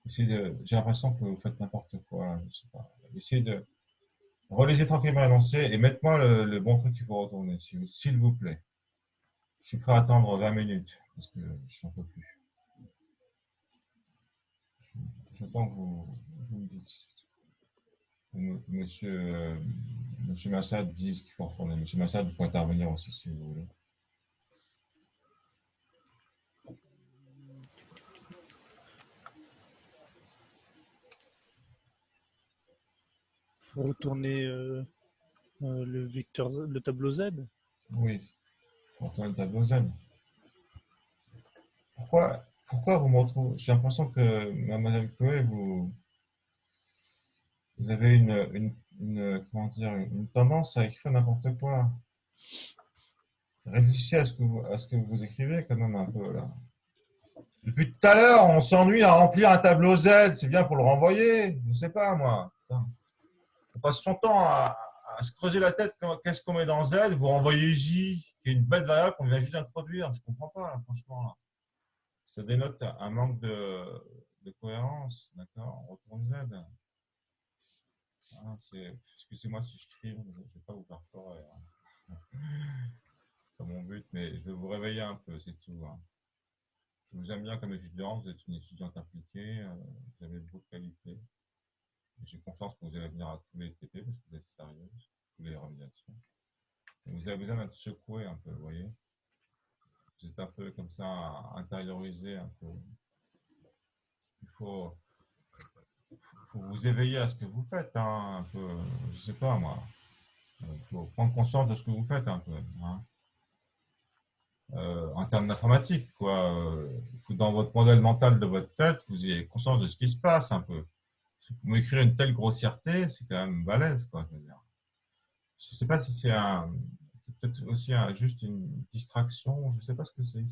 J'ai l'impression que vous faites n'importe quoi. Je sais pas. Essayez de. Relisez tranquillement et lancez et mettez-moi le bon truc qu'il faut retourner, s'il vous plaît. Je suis prêt à attendre 20 minutes parce que je n'en peux plus. J'attends que vous me dites. Monsieur Massad dit qu'il faut retourner. Monsieur Massad, vous pouvez intervenir aussi si vous voulez. Faut retourner le tableau Z. Oui, il faut retourner le tableau Z. Pourquoi vous me retrouvez? J'ai l'impression que, mademoiselle Chloé, vous avez comment dire, une tendance à écrire n'importe quoi. Réfléchissez à ce que vous écrivez quand même un peu là. Depuis tout à l'heure, on s'ennuie à remplir un tableau Z, c'est bien pour le renvoyer. Je sais pas moi. Putain. On passe son temps à se creuser la tête. Qu'est-ce qu'on met dans Z? Vous renvoyez J, qui est une bête variable qu'on vient juste d'introduire. Je comprends pas là, franchement. Là. Ça dénote un manque de cohérence. D'accord? On retourne Z. Ah, excusez-moi si je crie, je ne vais pas vous faire pleurer. Hein. C'est pas mon but, mais je vais vous réveiller un peu, c'est tout. Hein. Je vous aime bien comme étudiante, vous êtes une étudiante impliquée, vous avez beaucoup de qualités. J'ai confiance que vous allez venir à tous les TP parce que vous êtes sérieuse, toutes les réalisations. Vous avez besoin d'être secoué un peu, vous voyez. Vous êtes un peu comme ça, intériorisé un peu. Il faut vous éveiller à ce que vous faites, hein, un peu, je sais pas moi. Il faut prendre conscience de ce que vous faites un peu. Hein. En termes d'informatique, quoi. Il faut dans votre modèle mental de votre tête, vous ayez conscience de ce qui se passe un peu. Vous écrire une telle grossièreté, c'est quand même balèze, quoi, je veux dire. Je sais pas si c'est peut-être aussi juste une distraction, je ne sais pas ce que c'est.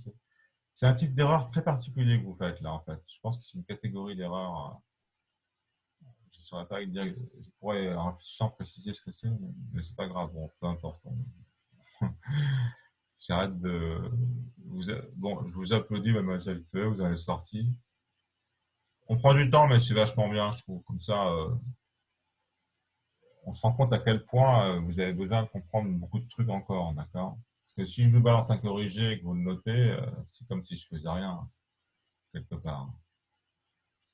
C'est un type d'erreur très particulier que vous faites là, en fait. Je pense que c'est une catégorie d'erreur. Je ne saurais pas dire, je pourrais en réfléchissant préciser ce que c'est, mais c'est pas grave, bon, peu importe. J'arrête de. Bon, je vous applaudis, mademoiselle Chloé, vous avez sorti. On prend du temps, mais c'est vachement bien, je trouve. Comme ça, on se rend compte à quel point vous avez besoin de comprendre beaucoup de trucs encore, d'accord? Parce que si je vous balance un corrigé et que vous le notez, c'est comme si je faisais rien, quelque part.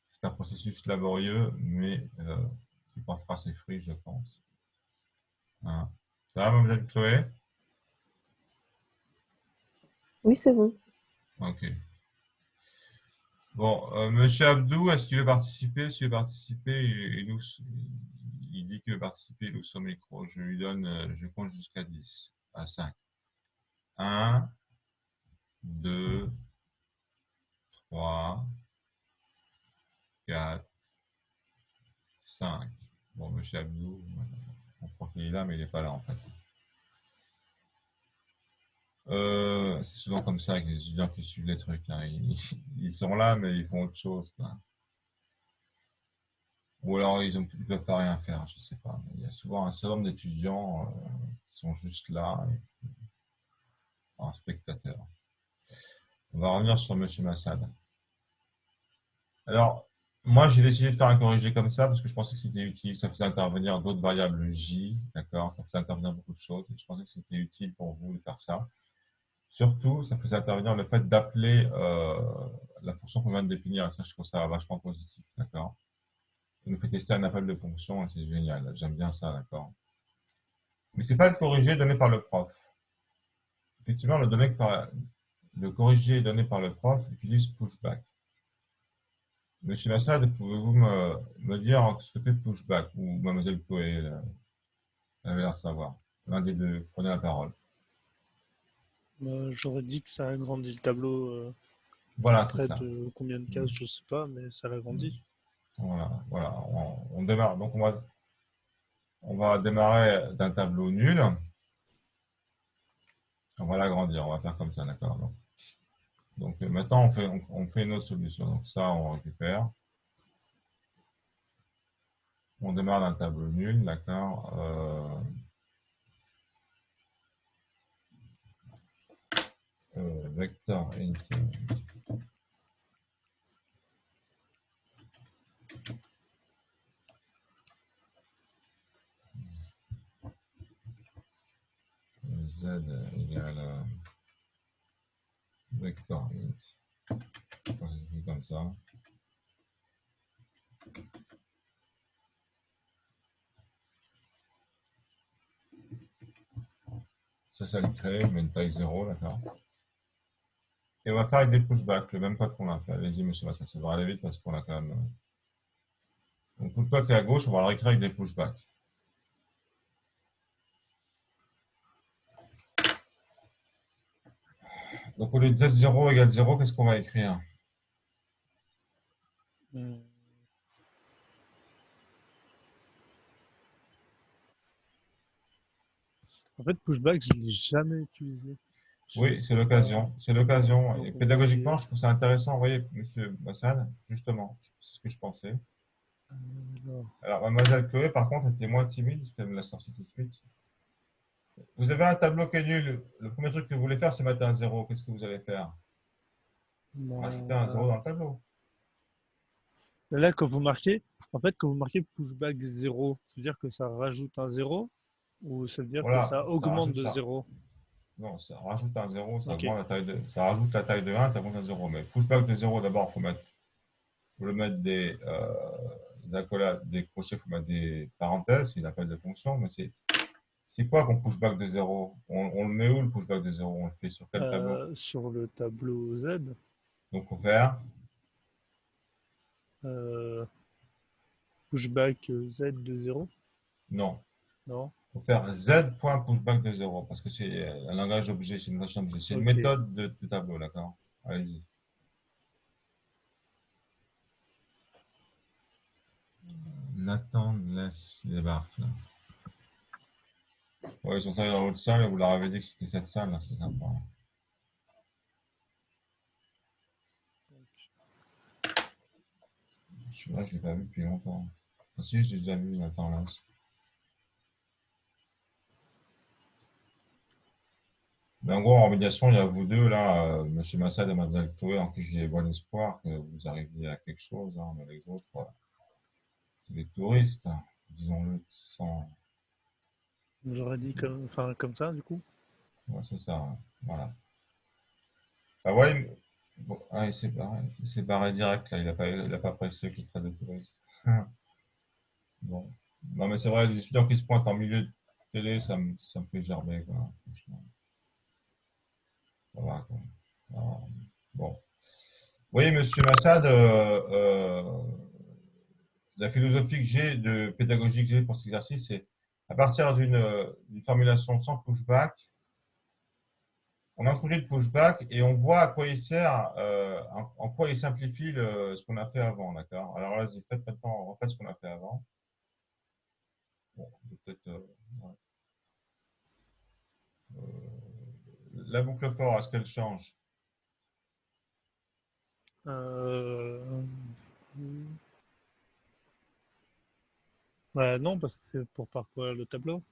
C'est un processus laborieux, mais qui portera ses fruits, je pense. Hein. Ça va, mademoiselle Chloé? Oui, c'est bon. Ok. Bon, monsieur Abdou, est-ce qu'il veut participer? S'il veut participer, il dit qu'il veut participer, il ouvre son micro. Je lui donne, je compte jusqu'à 10, à 5. 1, 2, 3, 4, 5. Bon, monsieur Abdou, on croit qu'il est là, mais il n'est pas là en fait. C'est souvent comme ça avec les étudiants qui suivent les trucs, hein. Ils sont là, mais ils font autre chose, quoi. Ou alors ils ne peuvent pas rien faire, je ne sais pas. Mais il y a souvent un certain nombre d'étudiants qui sont juste là, un spectateur. On va revenir sur monsieur Massad. Alors, moi, j'ai décidé de faire un corrigé comme ça parce que je pensais que c'était utile. Ça faisait intervenir d'autres variables J, d'accord? Ça faisait intervenir beaucoup de choses. Et je pensais que c'était utile pour vous de faire ça. Surtout, ça faisait intervenir le fait d'appeler la fonction qu'on vient de définir. Et ça, je trouve ça vachement positif, d'accord? Ça nous fait tester un appel de fonction et c'est génial. J'aime bien ça, d'accord? Mais c'est pas le corrigé donné par le prof. Effectivement, le corrigé donné par le prof utilise pushback. Monsieur Massad, pouvez-vous me dire ce que fait pushback ou mademoiselle Chloé, elle avait l'air de savoir. L'un des deux, prenez la parole. J'aurais dit que ça agrandit le tableau Voilà, c'est près ça. de combien de cases, je sais pas, mais ça l'agrandit. Voilà, voilà. On démarre. Donc, on va démarrer d'un tableau nul. On va l'agrandir. On va faire comme ça, d'accord? Donc, maintenant, on fait une autre solution. Donc, ça, on récupère. On démarre d'un tableau nul, d'accord? Vector int z égale vector int. On s'écrit comme ça. Ça le crée, mais une taille 0, d'accord? Et on va faire avec des pushbacks, le même code qu'on a fait. Allez-y, monsieur Massa, ça devrait aller vite parce qu'on a quand même. Donc, tout le code qui est à gauche, on va le réécrire avec des pushbacks. Donc, au lieu de z0 égale 0, qu'est-ce qu'on va écrire? Hmm. En fait, pushback, je l'ai jamais utilisé. Je Oui, c'est sais pas. l'occasion. C'est l'occasion. Donc Et on va pédagogiquement, essayer. je trouve ça intéressant. Vous voyez, monsieur Massan, justement, c'est ce que je pensais. Alors, Alors, mademoiselle Chloé, par contre, était moins timide, parce qu'elle me l'a sorti tout de suite. Vous avez un tableau qui est nul. Le premier truc que vous voulez faire, c'est mettre un 0. Qu'est-ce que vous allez faire? Rajouter un 0 bah, dans le tableau. là, quand vous marquez, en fait, quand vous marquez pushback 0, ça veut dire que ça rajoute un 0 ou ça veut dire que Voilà, ça ça augmente rajoute de ça. 0? Non, ça rajoute un 0, ça Ok. augmente la taille de, ça rajoute la taille de 1, ça augmente un 0. Mais pushback de 0, d'abord, faut le mettre des accolades, des crochets, il faut mettre des parenthèses, il appelle de fonction, mais c'est quoi qu'on pushback de 0? On le met où le pushback de 0? On le fait sur quel tableau? Sur le tableau Z, Donc, faut faire, euh, pushback Z de 0, non, non? faut faire z.pushback de 0, parce que c'est un langage objet, c'est une notion objet. C'est une Ok. méthode de tableau, d'accord? Allez-y. Nathan laisse débarque là. Ouais, ils sont allés dans l'autre salle et vous leur avez dit que c'était cette salle, là, c'est sympa. Celui-là, je ne l'ai pas vu depuis longtemps. Ah, si, je l'ai déjà vu, attends, là. Mais en gros, en médiation, il y a vous deux, là, Monsieur Massad et Mademoiselle Chloé, en qui j'ai bon espoir que vous arriviez à quelque chose, hein, mais les autres, c'est des touristes, hein, disons-le, sans. J'aurais dit comme ça, du coup. Ouais, c'est ça, ouais. Voilà. Ah ouais, bon, ah, il s'est barré direct, là, il a pas pressé que je fasse de touristes. Bon. Non, mais c'est vrai, les étudiants qui se pointent en milieu de télé, ça me fait gerber, quoi, franchement. Ça va, quoi. Alors, bon. Oui, Monsieur Massad, la philosophie que j'ai de pédagogie que j'ai pour cet exercice, c'est à partir d'une formulation sans pushback, on introduit le pushback et on voit à quoi il sert, en quoi il simplifie ce qu'on a fait avant, d'accord? Alors vas-y, faites maintenant, refaites ce qu'on a fait avant. Bon, je vais peut-être, ouais. La boucle fort, est-ce qu'elle change? Euh... Ouais, non, parce que c'est pour parcourir le tableau.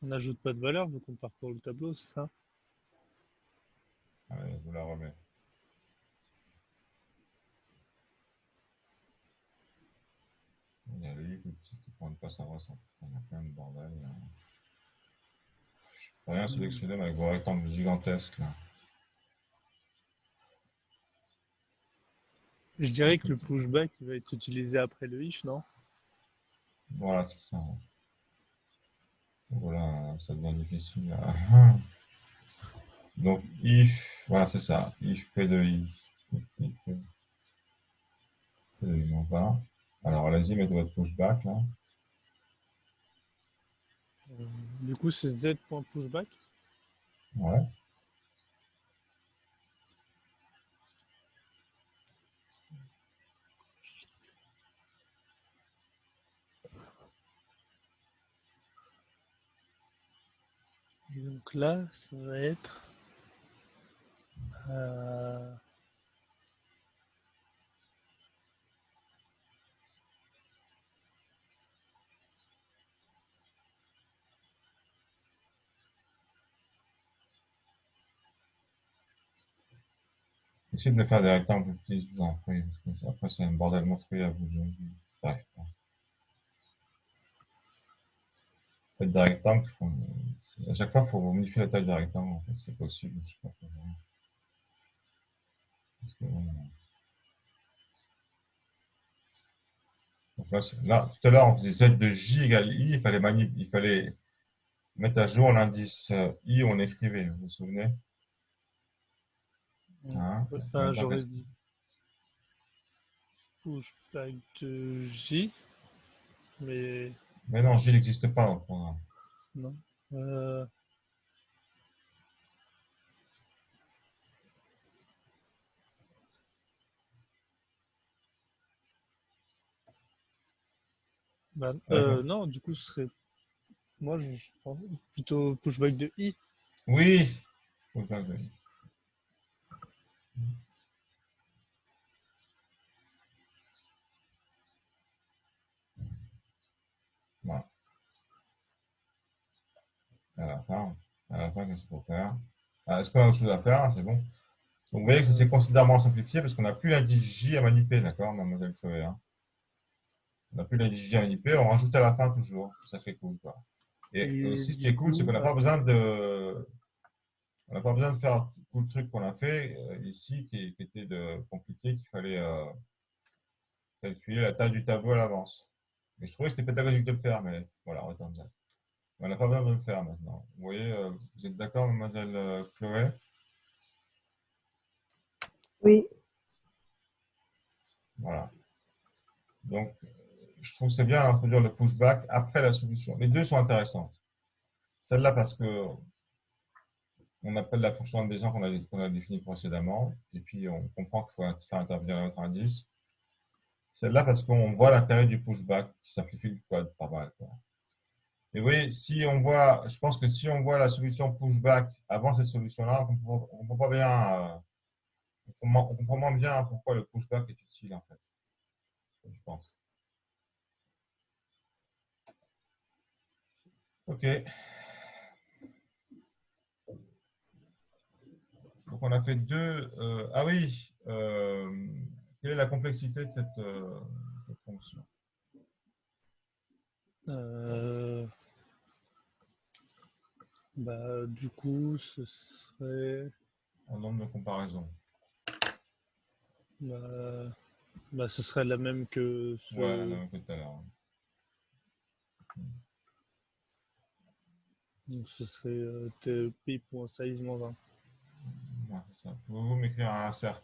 On n'ajoute pas de valeur vu qu'on parcourt le tableau, c'est ça? Allez, je vous la remets. Il y a lui qui ne prend pas sa recette. Il y a plein de bordel, là. Je peux rien sélectionner mais avec vos rectangles gigantesques, là. Je dirais que le pushback il va être utilisé après le if, non? Voilà, c'est ça. Voilà, ça devient difficile, là. Donc, if, voilà, c'est ça. If P de I. If P de I, on va. Alors, allez-y, mettez votre pushback, là. Du coup, c'est z.pushback. Ouais. Et donc là, ça va être euh, Essayez de me faire des rectangles plus petits, je vous en prie, parce que après, c'est un bordel monstrueux à bouger. J'arrive pas. Faites des rectangles. À chaque fois, il faut modifier la taille des rectangles, en fait. C'est possible. Je sais pas comment. Parce que, donc là, tout à l'heure, on faisait Z de J égale I. Il fallait mettre à jour l'indice I où on écrivait. Vous vous souvenez? Hein? En même temps, j'aurais dit pushback de J, mais mais non, J n'existe pas dans le programme. non. Euh, non, du coup, ce serait moi, je pense plutôt pushback de I. Oui. Pushback de I. Voilà. À la fin, qu'est-ce qu'il faut faire? Ah, est-ce qu'on a autre chose à faire? C'est bon. Donc, vous voyez que ça s'est considérablement simplifié parce qu'on n'a plus l'indice J à manipuler, d'accord, mademoiselle Chloé, hein? On n'a plus l'indice J à manipuler, on rajoute à la fin toujours. Ça fait cool, quoi. Et Et aussi, ce qui du est cool, c'est qu'on coup, n'a pas besoin de faire tout le truc qu'on a fait ici, qui était compliqué, qu'il fallait calculer la taille du tableau à l'avance. Mais je trouvais que c'était pédagogique de le faire, mais voilà, on retourne ça. On n'a pas besoin de le faire maintenant. Vous voyez, vous êtes d'accord, mademoiselle Chloé? Oui. Voilà. Donc, je trouve que c'est bien d'introduire le pushback après la solution. Les deux sont intéressantes. Celle-là parce que on appelle la fonction des gens qu'on a définie précédemment, et puis on comprend qu'il faut faire intervenir un autre indice. Celle-là, parce qu'on voit l'intérêt du pushback qui simplifie le code pas mal, quoi. Et oui, si on voit, je pense que si on voit la solution pushback avant cette solution-là, on comprend pas bien, on comprend moins bien pourquoi le pushback est utile, en fait, je pense. OK. Donc, on a fait deux. Ah oui, quelle est la complexité de cette fonction? Euh, du coup, ce serait. En nombre de comparaisons. Bah, ce serait la même que Ouais, la ce. même que tout à l'heure. Donc, ce serait TEP.size -1. Ouais, c'est ça. Pouvez-vous m'écrire un insert?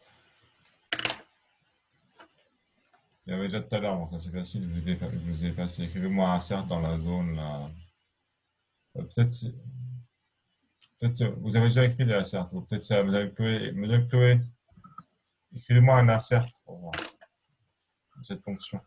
Il y avait déjà tout à l'heure, bon, ça c'est facile, je vous ai effacé. Écrivez-moi un insert dans la zone là. Peut-être, vous avez déjà écrit des inserts. Peut-être ça, Madame Chloé, écrivez-moi un insert pour voir cette fonction.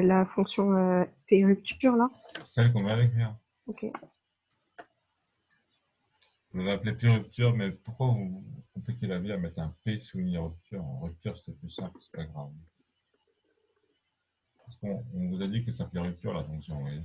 La fonction P-rupture, là. Celle qu'on vient d'écrire. Ok. Vous l'avez appelé plus rupture, mais pourquoi vous compliquez la vie à mettre un P sous une rupture? En rupture, c'était plus simple, c'est pas grave. Parce qu'on vous a dit que ça s'appelait rupture la fonction, vous voyez.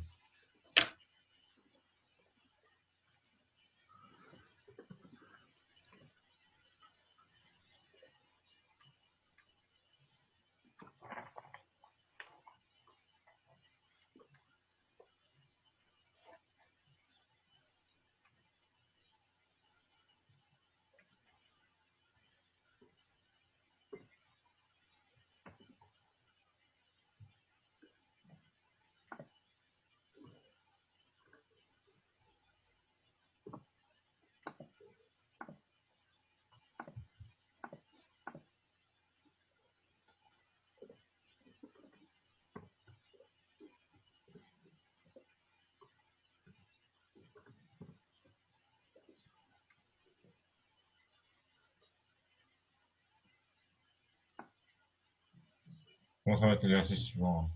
Comment ça va être l'exercice suivant?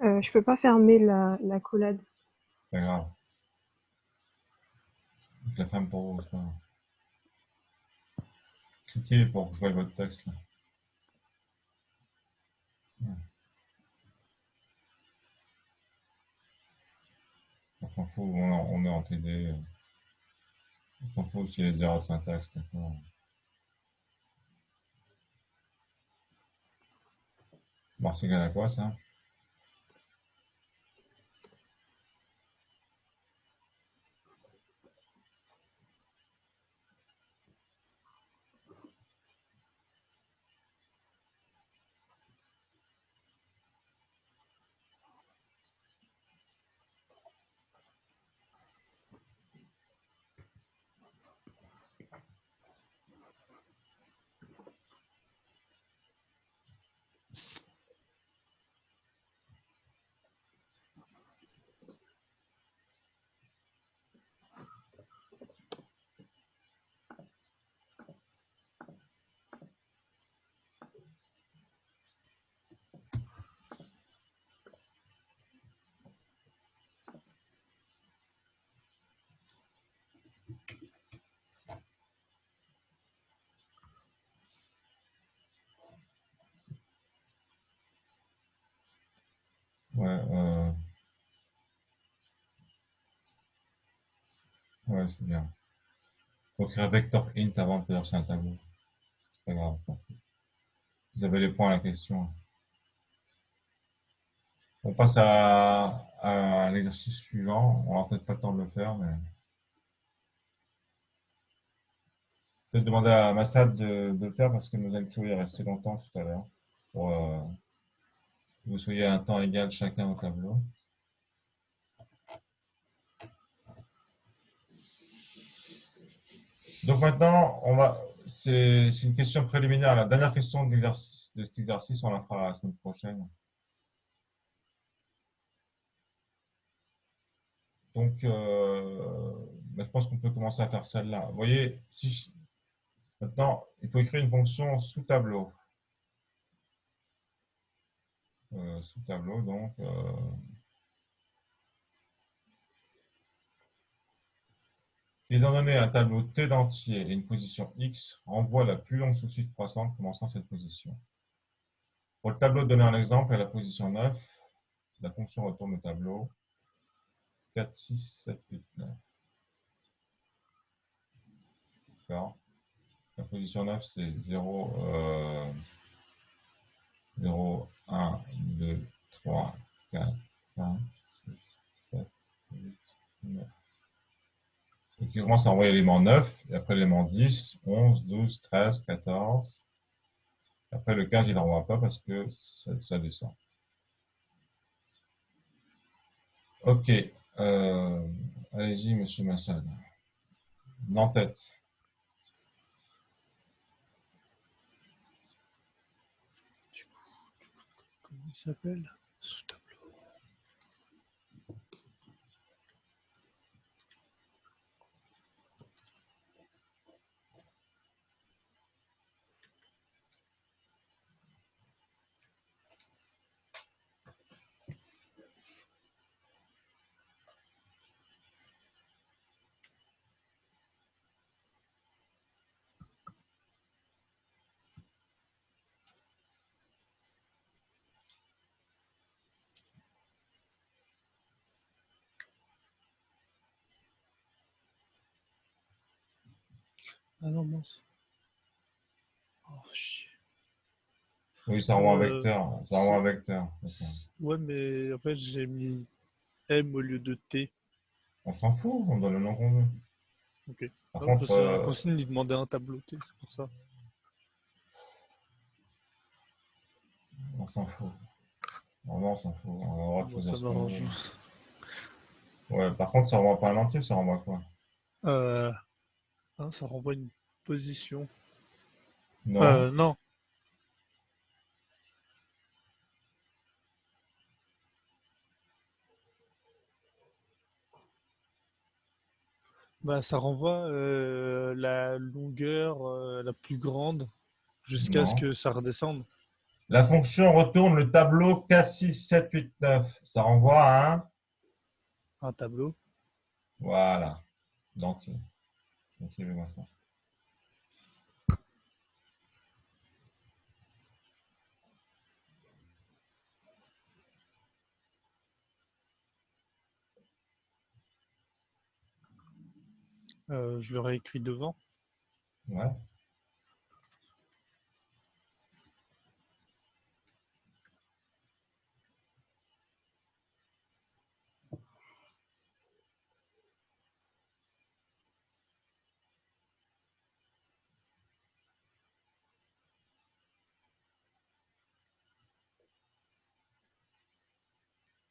Je peux pas fermer la collade. C'est pas grave. Je la ferme pour vous, c'est pas grave. Cliquez pour que je voie votre texte là. Ouais. On s'en fout, on est en TD. On s'en fout s'il y a des erreurs de syntaxe, d'accord. Bon, c'est égal à quoi ça? Ouais, ouais, c'est bien. Faut écrire vector int avant de lancer un tableau. C'est pas grave. Vous avez les points à la question. On passe à l'exercice suivant. On n'aura peut-être pas le temps de le faire, mais peut-être demander à Massad de le faire parce que nous allons est resté longtemps tout à l'heure. Pour, que vous soyez à un temps égal chacun au tableau. Donc maintenant, c'est une question préliminaire. La dernière question de cet exercice, on la fera la semaine prochaine. Donc, je pense qu'on peut commencer à faire celle-là. Vous voyez, maintenant, il faut écrire une fonction sous tableau. Sous tableau, donc, étant donné un tableau T d'entier et une position X, renvoie la plus longue sous-suite croissante commençant cette position. Pour le tableau donné en exemple, à la position 9, la fonction retourne le tableau 4, 6, 7, 8, 9. D'accord. La position 9, c'est 0, 0, 1, 2, 3, 4, 5, 6, 7, 8, 9. Donc, il commence à envoyer l'élément 9, et après l'élément 10, 11, 12, 13, 14. Après le 15, il n'envoie pas parce que ça descend. Ok. Allez-y, monsieur Massad. En-tête. Comment il s'appelle? Sous tableau. Ah non, mince. Oh, chier. Oui, ça renvoie un vecteur. Ça renvoie un vecteur. Ouais, mais en fait, j'ai mis M au lieu de T. On s'en fout, on donne le nom qu'on veut. Ok. Par Non, parce que la contre, consigne, il demandait un tableau T, c'est pour ça. on s'en fout. Vraiment, on s'en fout. On a le droit de Moi, choisir ça ce qu'on m'arrange. veut. Ouais, par contre, ça renvoie pas un entier, ça renvoie quoi? Euh, hein, ça renvoie une position. Non. Non. Bah, ça renvoie la longueur la plus grande jusqu'à ce Non. que ça redescende. La fonction retourne le tableau 4, 6, 7, 8, 9. Ça renvoie à un. Un tableau. Voilà. D'entier. Écrivez-moi ça. Je le réécris devant. Ouais.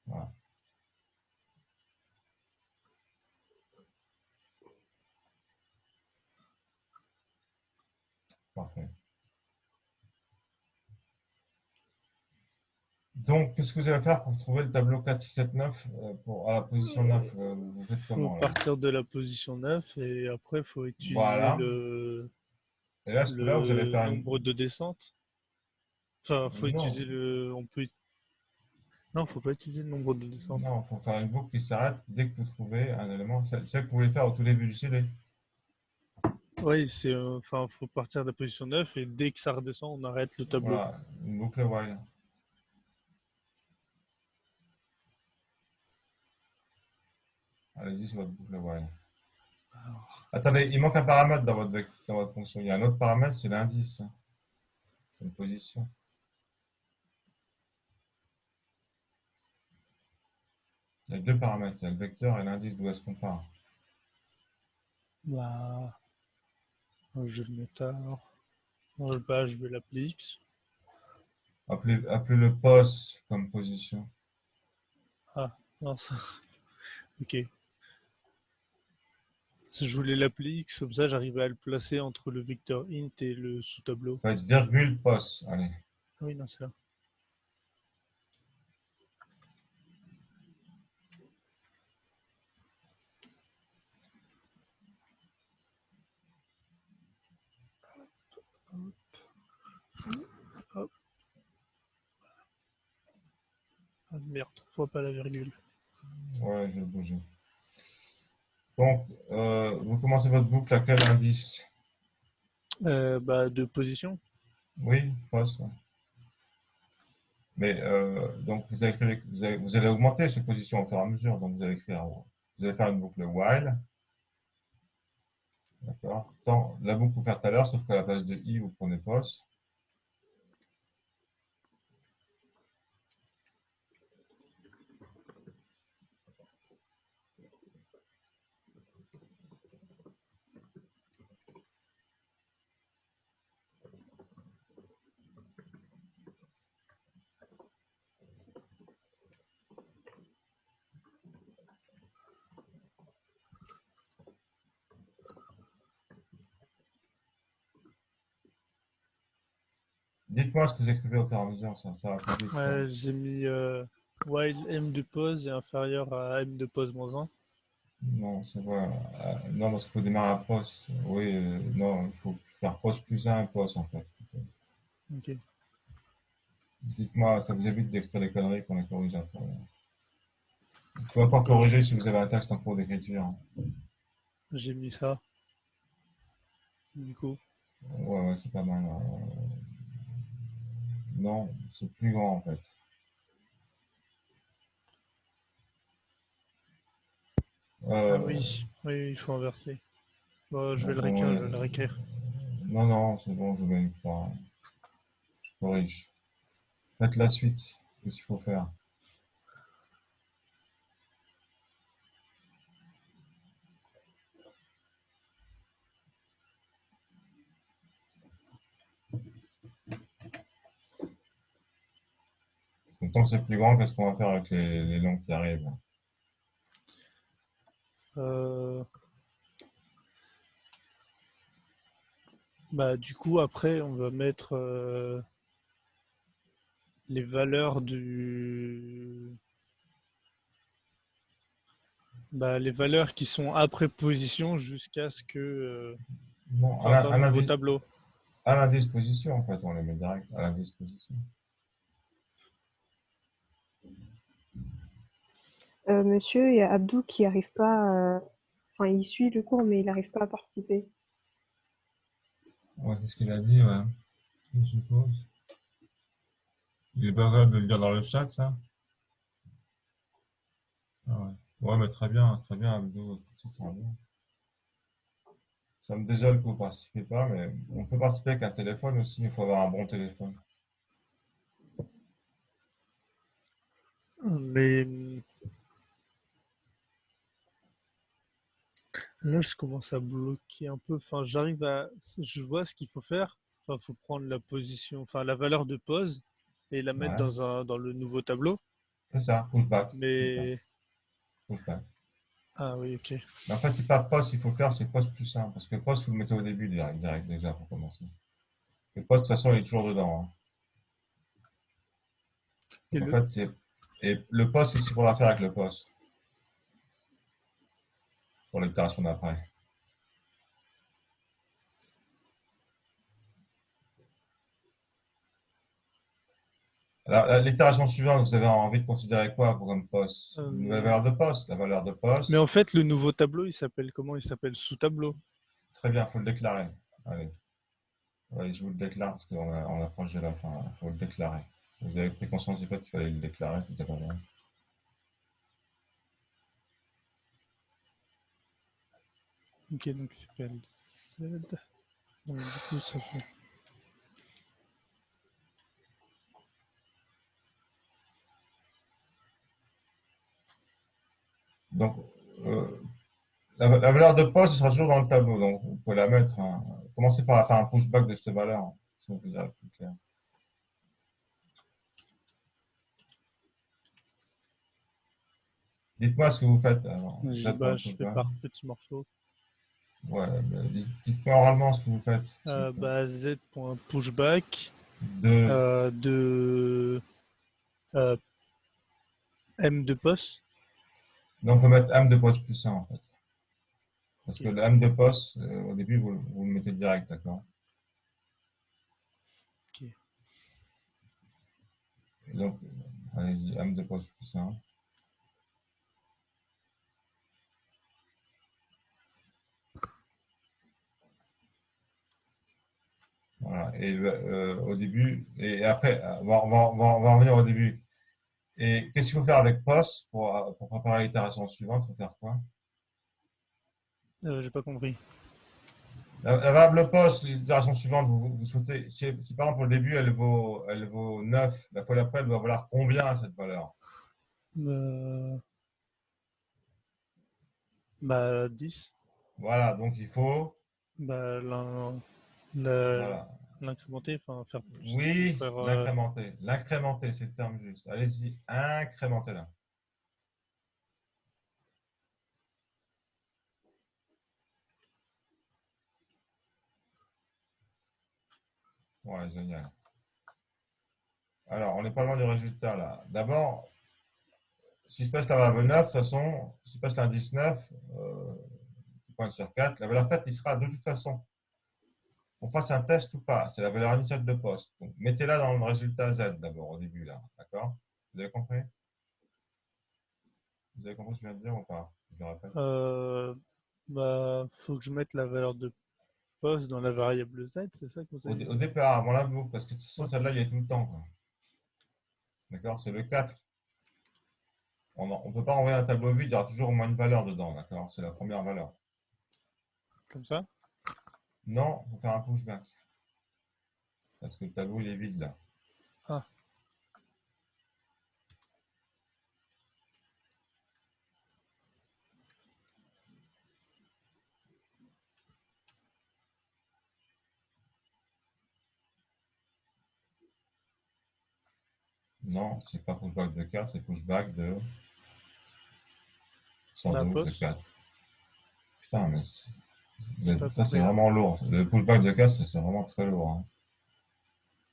Voilà. Parfait. Donc, qu'est-ce que vous allez faire pour trouver le tableau 4, 6, 7, 9 à la position 9 vous faites Faut comment là? partir de la position 9 et après, faut utiliser Voilà. Et là, à ce coup-là, vous allez le faire une. nombre de descentes. Enfin, faut Non, utiliser le. On peut. Non, faut pas utiliser le nombre de descentes. non, il faut faire une boucle qui s'arrête dès que vous trouvez un élément. C'est celle que vous voulez faire au tout début du CD. Oui, c'est. Enfin, faut partir de la position 9 et dès que ça redescend, on arrête le tableau. Voilà, une boucle while. Allez-y sur votre boucle while. Attendez, il manque un paramètre dans votre fonction. Il y a un autre paramètre, c'est l'indice. C'est une position. Il y a deux paramètres, il y a le vecteur et l'indice d'où est-ce qu'on part. Bah, je vais le mettre à. Bah, je vais l'appeler X. Appelez le pos comme position. Ah, non, ça. Ok. Si je voulais l'appeler X, comme ça, j'arrivais à le placer entre le vecteur int et le sous-tableau. Ça va être virgule pos. Allez. Ah oui, non, c'est là. Hop. Ah, merde, faut pas la virgule. Ouais, je vais bouger. Donc, vous commencez votre boucle à quel indice? Bah, de position. Oui, pos. Ouais. Mais donc, vous allez augmenter ces positions au fur et à mesure. Donc, vous allez faire une boucle while. D'accord. La boucle que vous faites tout à l'heure, sauf qu'à la place de i, vous prenez pos. Dites-moi ce que vous écrivez au fur et à mesure, ça va plus vite. Ouais, j'ai mis while m de pause est inférieur à m de pause moins 1. Non, c'est vrai. Non, parce qu'il faut démarrer à pos. Oui, non, il faut faire pos plus un pos en fait. Ok. Dites-moi, ça vous évite d'écrire les conneries qu'on les corrige après. Il faut encore corriger si vous avez un texte en cours d'écriture. J'ai mis ça, du coup. Ouais, ouais, c'est pas mal. Non, c'est plus grand en fait. Ah Euh, oui, oui, il faut inverser. Bon, je vais le bon, réécrire, je vais le réécrire. non, non, c'est bon, je mets une croix. Je corrige. Faites la suite. Qu'est-ce qu'il faut faire? Donc, tant que c'est plus grand, qu'est-ce qu'on va faire avec les langues qui arrivent? Euh, Bah, du coup, après, on va mettre les valeurs bah, les valeurs qui sont après position jusqu'à ce que, Non, enfin, dans le nouveau tableau. à la disposition, en fait, on les met direct à la disposition. Monsieur, il y a Abdou qui arrive pas, enfin, il suit le cours, mais il n'arrive pas à participer. Ouais, qu'est-ce qu'il a dit, ouais, je suppose. Il est pas grave de le dire dans le chat, ça? Ah ouais. Ouais, mais très bien, Abdou. C'est très bien. Ça me désole que vous ne participez pas, mais on peut participer avec un téléphone aussi, mais il faut avoir un bon téléphone. Mais moi, je commence à bloquer un peu. Enfin, je vois ce qu'il faut faire. Enfin, faut prendre la position, enfin, la valeur de pause et la mettre Ouais, dans le nouveau tableau. c'est ça, pushback, pushback, Mais, pushback. ah oui, ok. Mais en fait, c'est pas post qu'il faut faire, c'est post plus simple. Parce que post, vous le mettez au début direct déjà pour commencer. Le post, de toute façon, il est toujours dedans, hein. Et Donc en le, fait, et le post, c'est ce qu'on va faire avec le post pour l'itération d'après. Alors, l'itération suivante, vous avez envie de considérer quoi comme post? Une nouvelle euh, valeur de poste, la valeur de mais en poste. fait, le nouveau tableau, il s'appelle comment? Il s'appelle sous-tableau. Très bien, il faut le déclarer. Allez, ouais, je vous le déclare parce on approche de la fin. Il faut le déclarer. Vous avez pris conscience du fait qu'il fallait le déclarer, c'était pas bien. Ok, donc il s'appelle Z. Donc du coup, ça fait. Donc, euh, la valeur de poste, ce sera toujours dans le tableau. Donc, vous pouvez la mettre, hein. Commencez par faire un pushback de cette valeur, hein. Ça vous dira plus clair. Dites-moi ce que vous faites. Alors, Je fais par petits morceaux. Ouais, dites-moi oralement ce que vous faites. Z.pushback De, de M de poste. donc, il faut mettre M de poste plus 1 en fait. Parce Ok. que le M de poste, au début, vous le mettez direct, d'accord? Ok. Et donc, allez-y, M de poste plus 1. Voilà. Et au début, et après, on va en revenir au début. Et qu'est-ce qu'il faut faire avec POS pour préparer l'itération suivante? Il faut faire quoi? J'ai pas compris. La variable POS, l'itération suivante, vous souhaitez, si par exemple au début elle vaut 9, la fois d'après elle doit valoir combien cette valeur? Euh, 10. Voilà, donc il faut, Bah, la- voilà. l'incrémenter, enfin faire plus. Oui, Faire, l'incrémenter. L'incrémenter, c'est le terme juste. Allez-y, incrémentez-la. Ouais, génial. Alors, on n'est pas loin du résultat là. D'abord, si je passe la variable 9, de toute façon, si je passe l'indice 9, qui pointe sur 4, la valeur 4, il sera de toute façon. On fasse un test ou pas, c'est la valeur initiale de poste. Donc, mettez-la dans le résultat Z d'abord, au début là. D'accord? Vous avez compris? Vous avez compris ce que je viens de dire ou pas? Je le répète. faut que je mette la valeur de poste dans la variable Z, c'est ça que vous avez Au dit? départ, avant la boucle, parce que de toute façon, Ouais. celle-là, il y a tout le temps, quoi. D'accord? C'est le 4. On ne peut pas envoyer un tableau vide, il y aura toujours au moins une valeur dedans, d'accord? C'est la première valeur. Comme ça? Non, il faut faire un pushback. Parce que le tableau, il est vide là. Ah, Non, c'est pas pushback de 4, c'est pushback de. Sort de la ouf de poste. 4. Putain, mais J'ai pas ça, c'est compris là. vraiment lourd. Le pushback de 4, c'est vraiment très lourd, hein.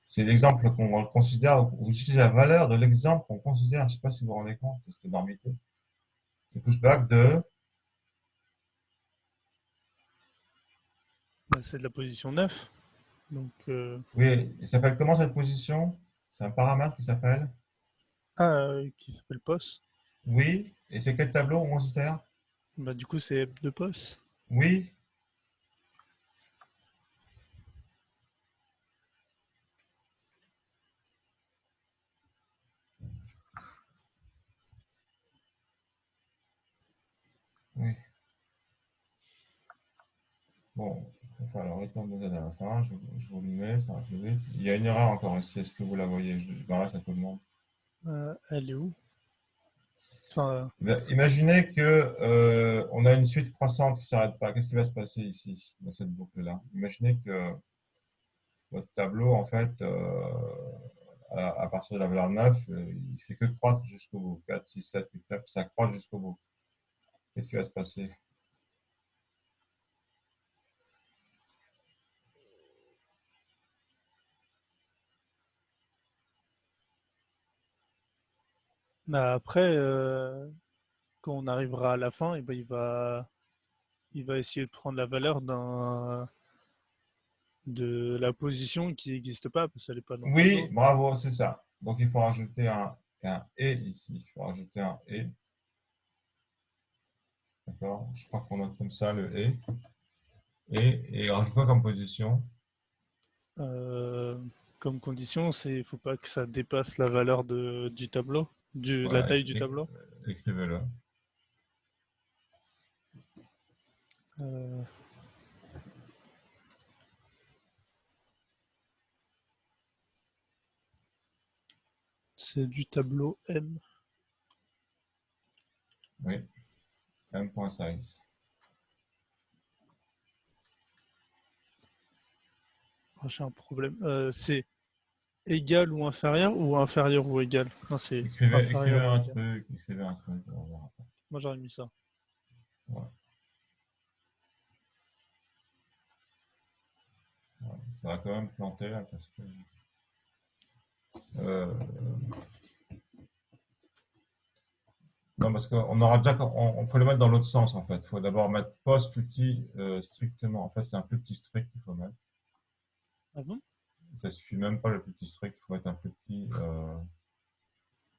C'est l'exemple qu'on considère, vous utilisez la valeur de l'exemple qu'on considère, je ne sais pas si vous vous rendez compte de cette énormité. C'est pushback de. Bah, c'est de la position 9. Donc, Oui, il s'appelle comment cette position? C'est un paramètre qui s'appelle. qui s'appelle poste. Oui, et c'est quel tableau on considère? Bah, du coup, c'est M de poste. Oui, oui. Bon, enfin, alors, return de Z à la fin, je vous le mets, ça va plus vite. Il y a une erreur encore ici, est-ce que vous la voyez? Je m'arrête à tout le monde. Elle est où? Enfin, Ben, imaginez que on a une suite croissante qui ne s'arrête pas. Qu'est-ce qui va se passer ici, dans cette boucle-là? Imaginez que votre tableau, en fait, à partir de la valeur 9, il fait que croître jusqu'au bout. 4, 6, 7, 8, 9, ça croît jusqu'au bout. Qu'est-ce qui va se passer? bah, après, quand on arrivera à la fin, et ben, il va essayer de prendre la valeur de la position qui n'existe pas, parce qu'elle n'est pas dans le Oui, tableau. bravo, c'est ça. Donc il faut rajouter un et ici. Il faut rajouter un et. D'accord? Je crois qu'on note comme ça le et. Et rajoute quoi comme position? Euh, Comme condition, il faut pas que ça dépasse la valeur du tableau, la Voilà, taille du tableau. écrivez-le. Euh, c'est du tableau M. Oui, m.size. Oh, j'ai un problème. C'est égal ou inférieur ou égal? Non, c'est Écrivez inférieur ou un égal. truc, écrivez un truc. On verra. Moi, j'aurais mis ça. Ouais. Ouais. Ça va quand même planter là parce que. Euh, non, parce qu'on aura déjà. On faut le mettre dans l'autre sens en fait. Il faut d'abord mettre post plus petit strictement. En fait, c'est un plus petit strict qu'il faut mettre. Ah bon? Ça suffit même pas le plus petit strict. Il faut mettre un plus petit.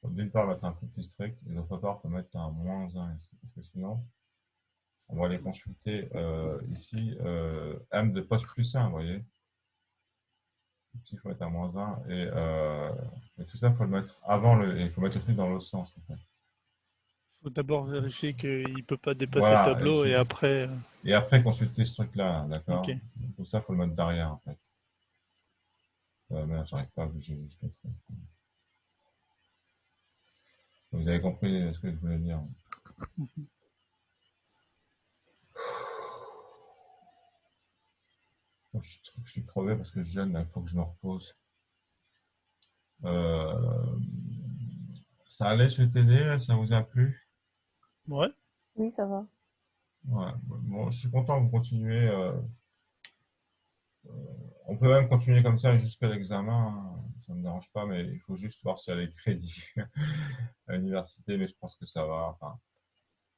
Faut d'une part mettre un plus petit strict et d'autre part, il faut mettre un -1 ici. Parce que sinon, on va aller consulter ici M de post plus 1, vous voyez. Il faut mettre un -1 et tout ça, il faut le mettre avant et il faut mettre le truc dans l'autre sens. En fait. Faut d'abord vérifier qu'il ne peut pas dépasser le Voilà, tableau et après. et après consulter ce truc-là, Ok. d'accord? Tout ça, il faut le mettre derrière en fait. Merde, j'arrive pas à bouger juste le truc. Vous avez compris ce que je voulais dire. Je suis crevé parce que je jeûne, il faut que je me repose. Euh, Ça allait ce TD, ça vous a plu? Ouais. Oui, ça va. Ouais. Bon, je suis content que vous continuez. On peut même continuer comme ça jusqu'à l'examen, hein. Ça ne me dérange pas, mais il faut juste voir s'il y a les crédits à l'université, mais je pense que ça va. Enfin, de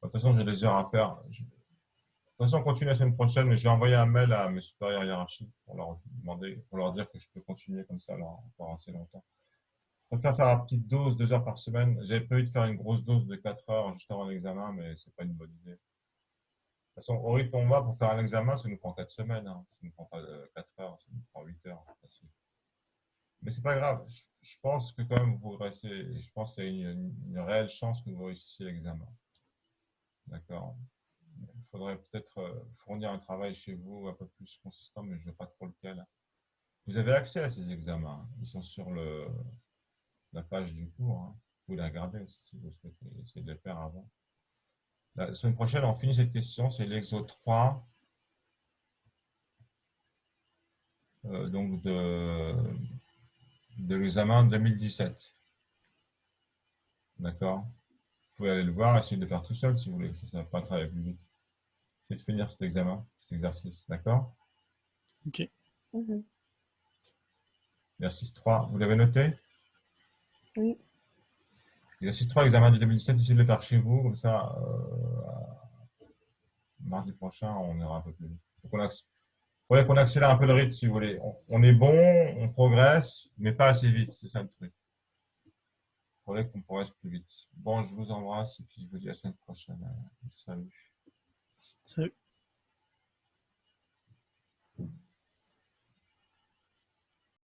toute façon, j'ai des heures à faire. De toute façon, on continue la semaine prochaine, mais je vais envoyer un mail à mes supérieurs hiérarchiques pour leur demander, pour leur dire que je peux continuer comme ça là, encore assez longtemps. Je préfère faire une petite dose, 2 heures par semaine. J'avais prévu de faire une grosse dose de 4 heures juste avant l'examen, mais c'est pas une bonne idée. De toute façon, au rythme on va pour faire un examen, ça nous prend 4 semaines. Hein. Ça nous prend pas 4 heures, ça nous prend 8 heures. Facile. Mais c'est pas grave. Je pense que quand même vous progressez. Et je pense qu'il y a une réelle chance que vous réussissiez l'examen. D'accord. Il faudrait peut-être fournir un travail chez vous un peu plus consistant, mais je ne sais pas trop lequel. Vous avez accès à ces examens. Ils sont sur la page du cours. Hein. Vous pouvez les regarder aussi si vous souhaitez essayer de les faire avant. La semaine prochaine, on finit cette question. C'est l'exo 3 donc de l'examen 2017. D'accord. Vous pouvez aller le voir, essayer de le faire tout seul si vous voulez. Ça va pas travailler plus vite. Essayez de finir cet examen, cet exercice. D'accord. Ok. Mhm. Exercice 3, vous l'avez noté? Oui, Exercice 3, examen du 2017, essayez de le faire chez vous, comme ça, mardi prochain, on ira un peu plus vite. Il faudrait qu'on accélère un peu le rythme, si vous voulez. On est bon, on progresse, mais pas assez vite, c'est ça le truc. Il faudrait qu'on progresse plus vite. Bon, je vous embrasse et puis je vous dis à la semaine prochaine. Salut. Salut.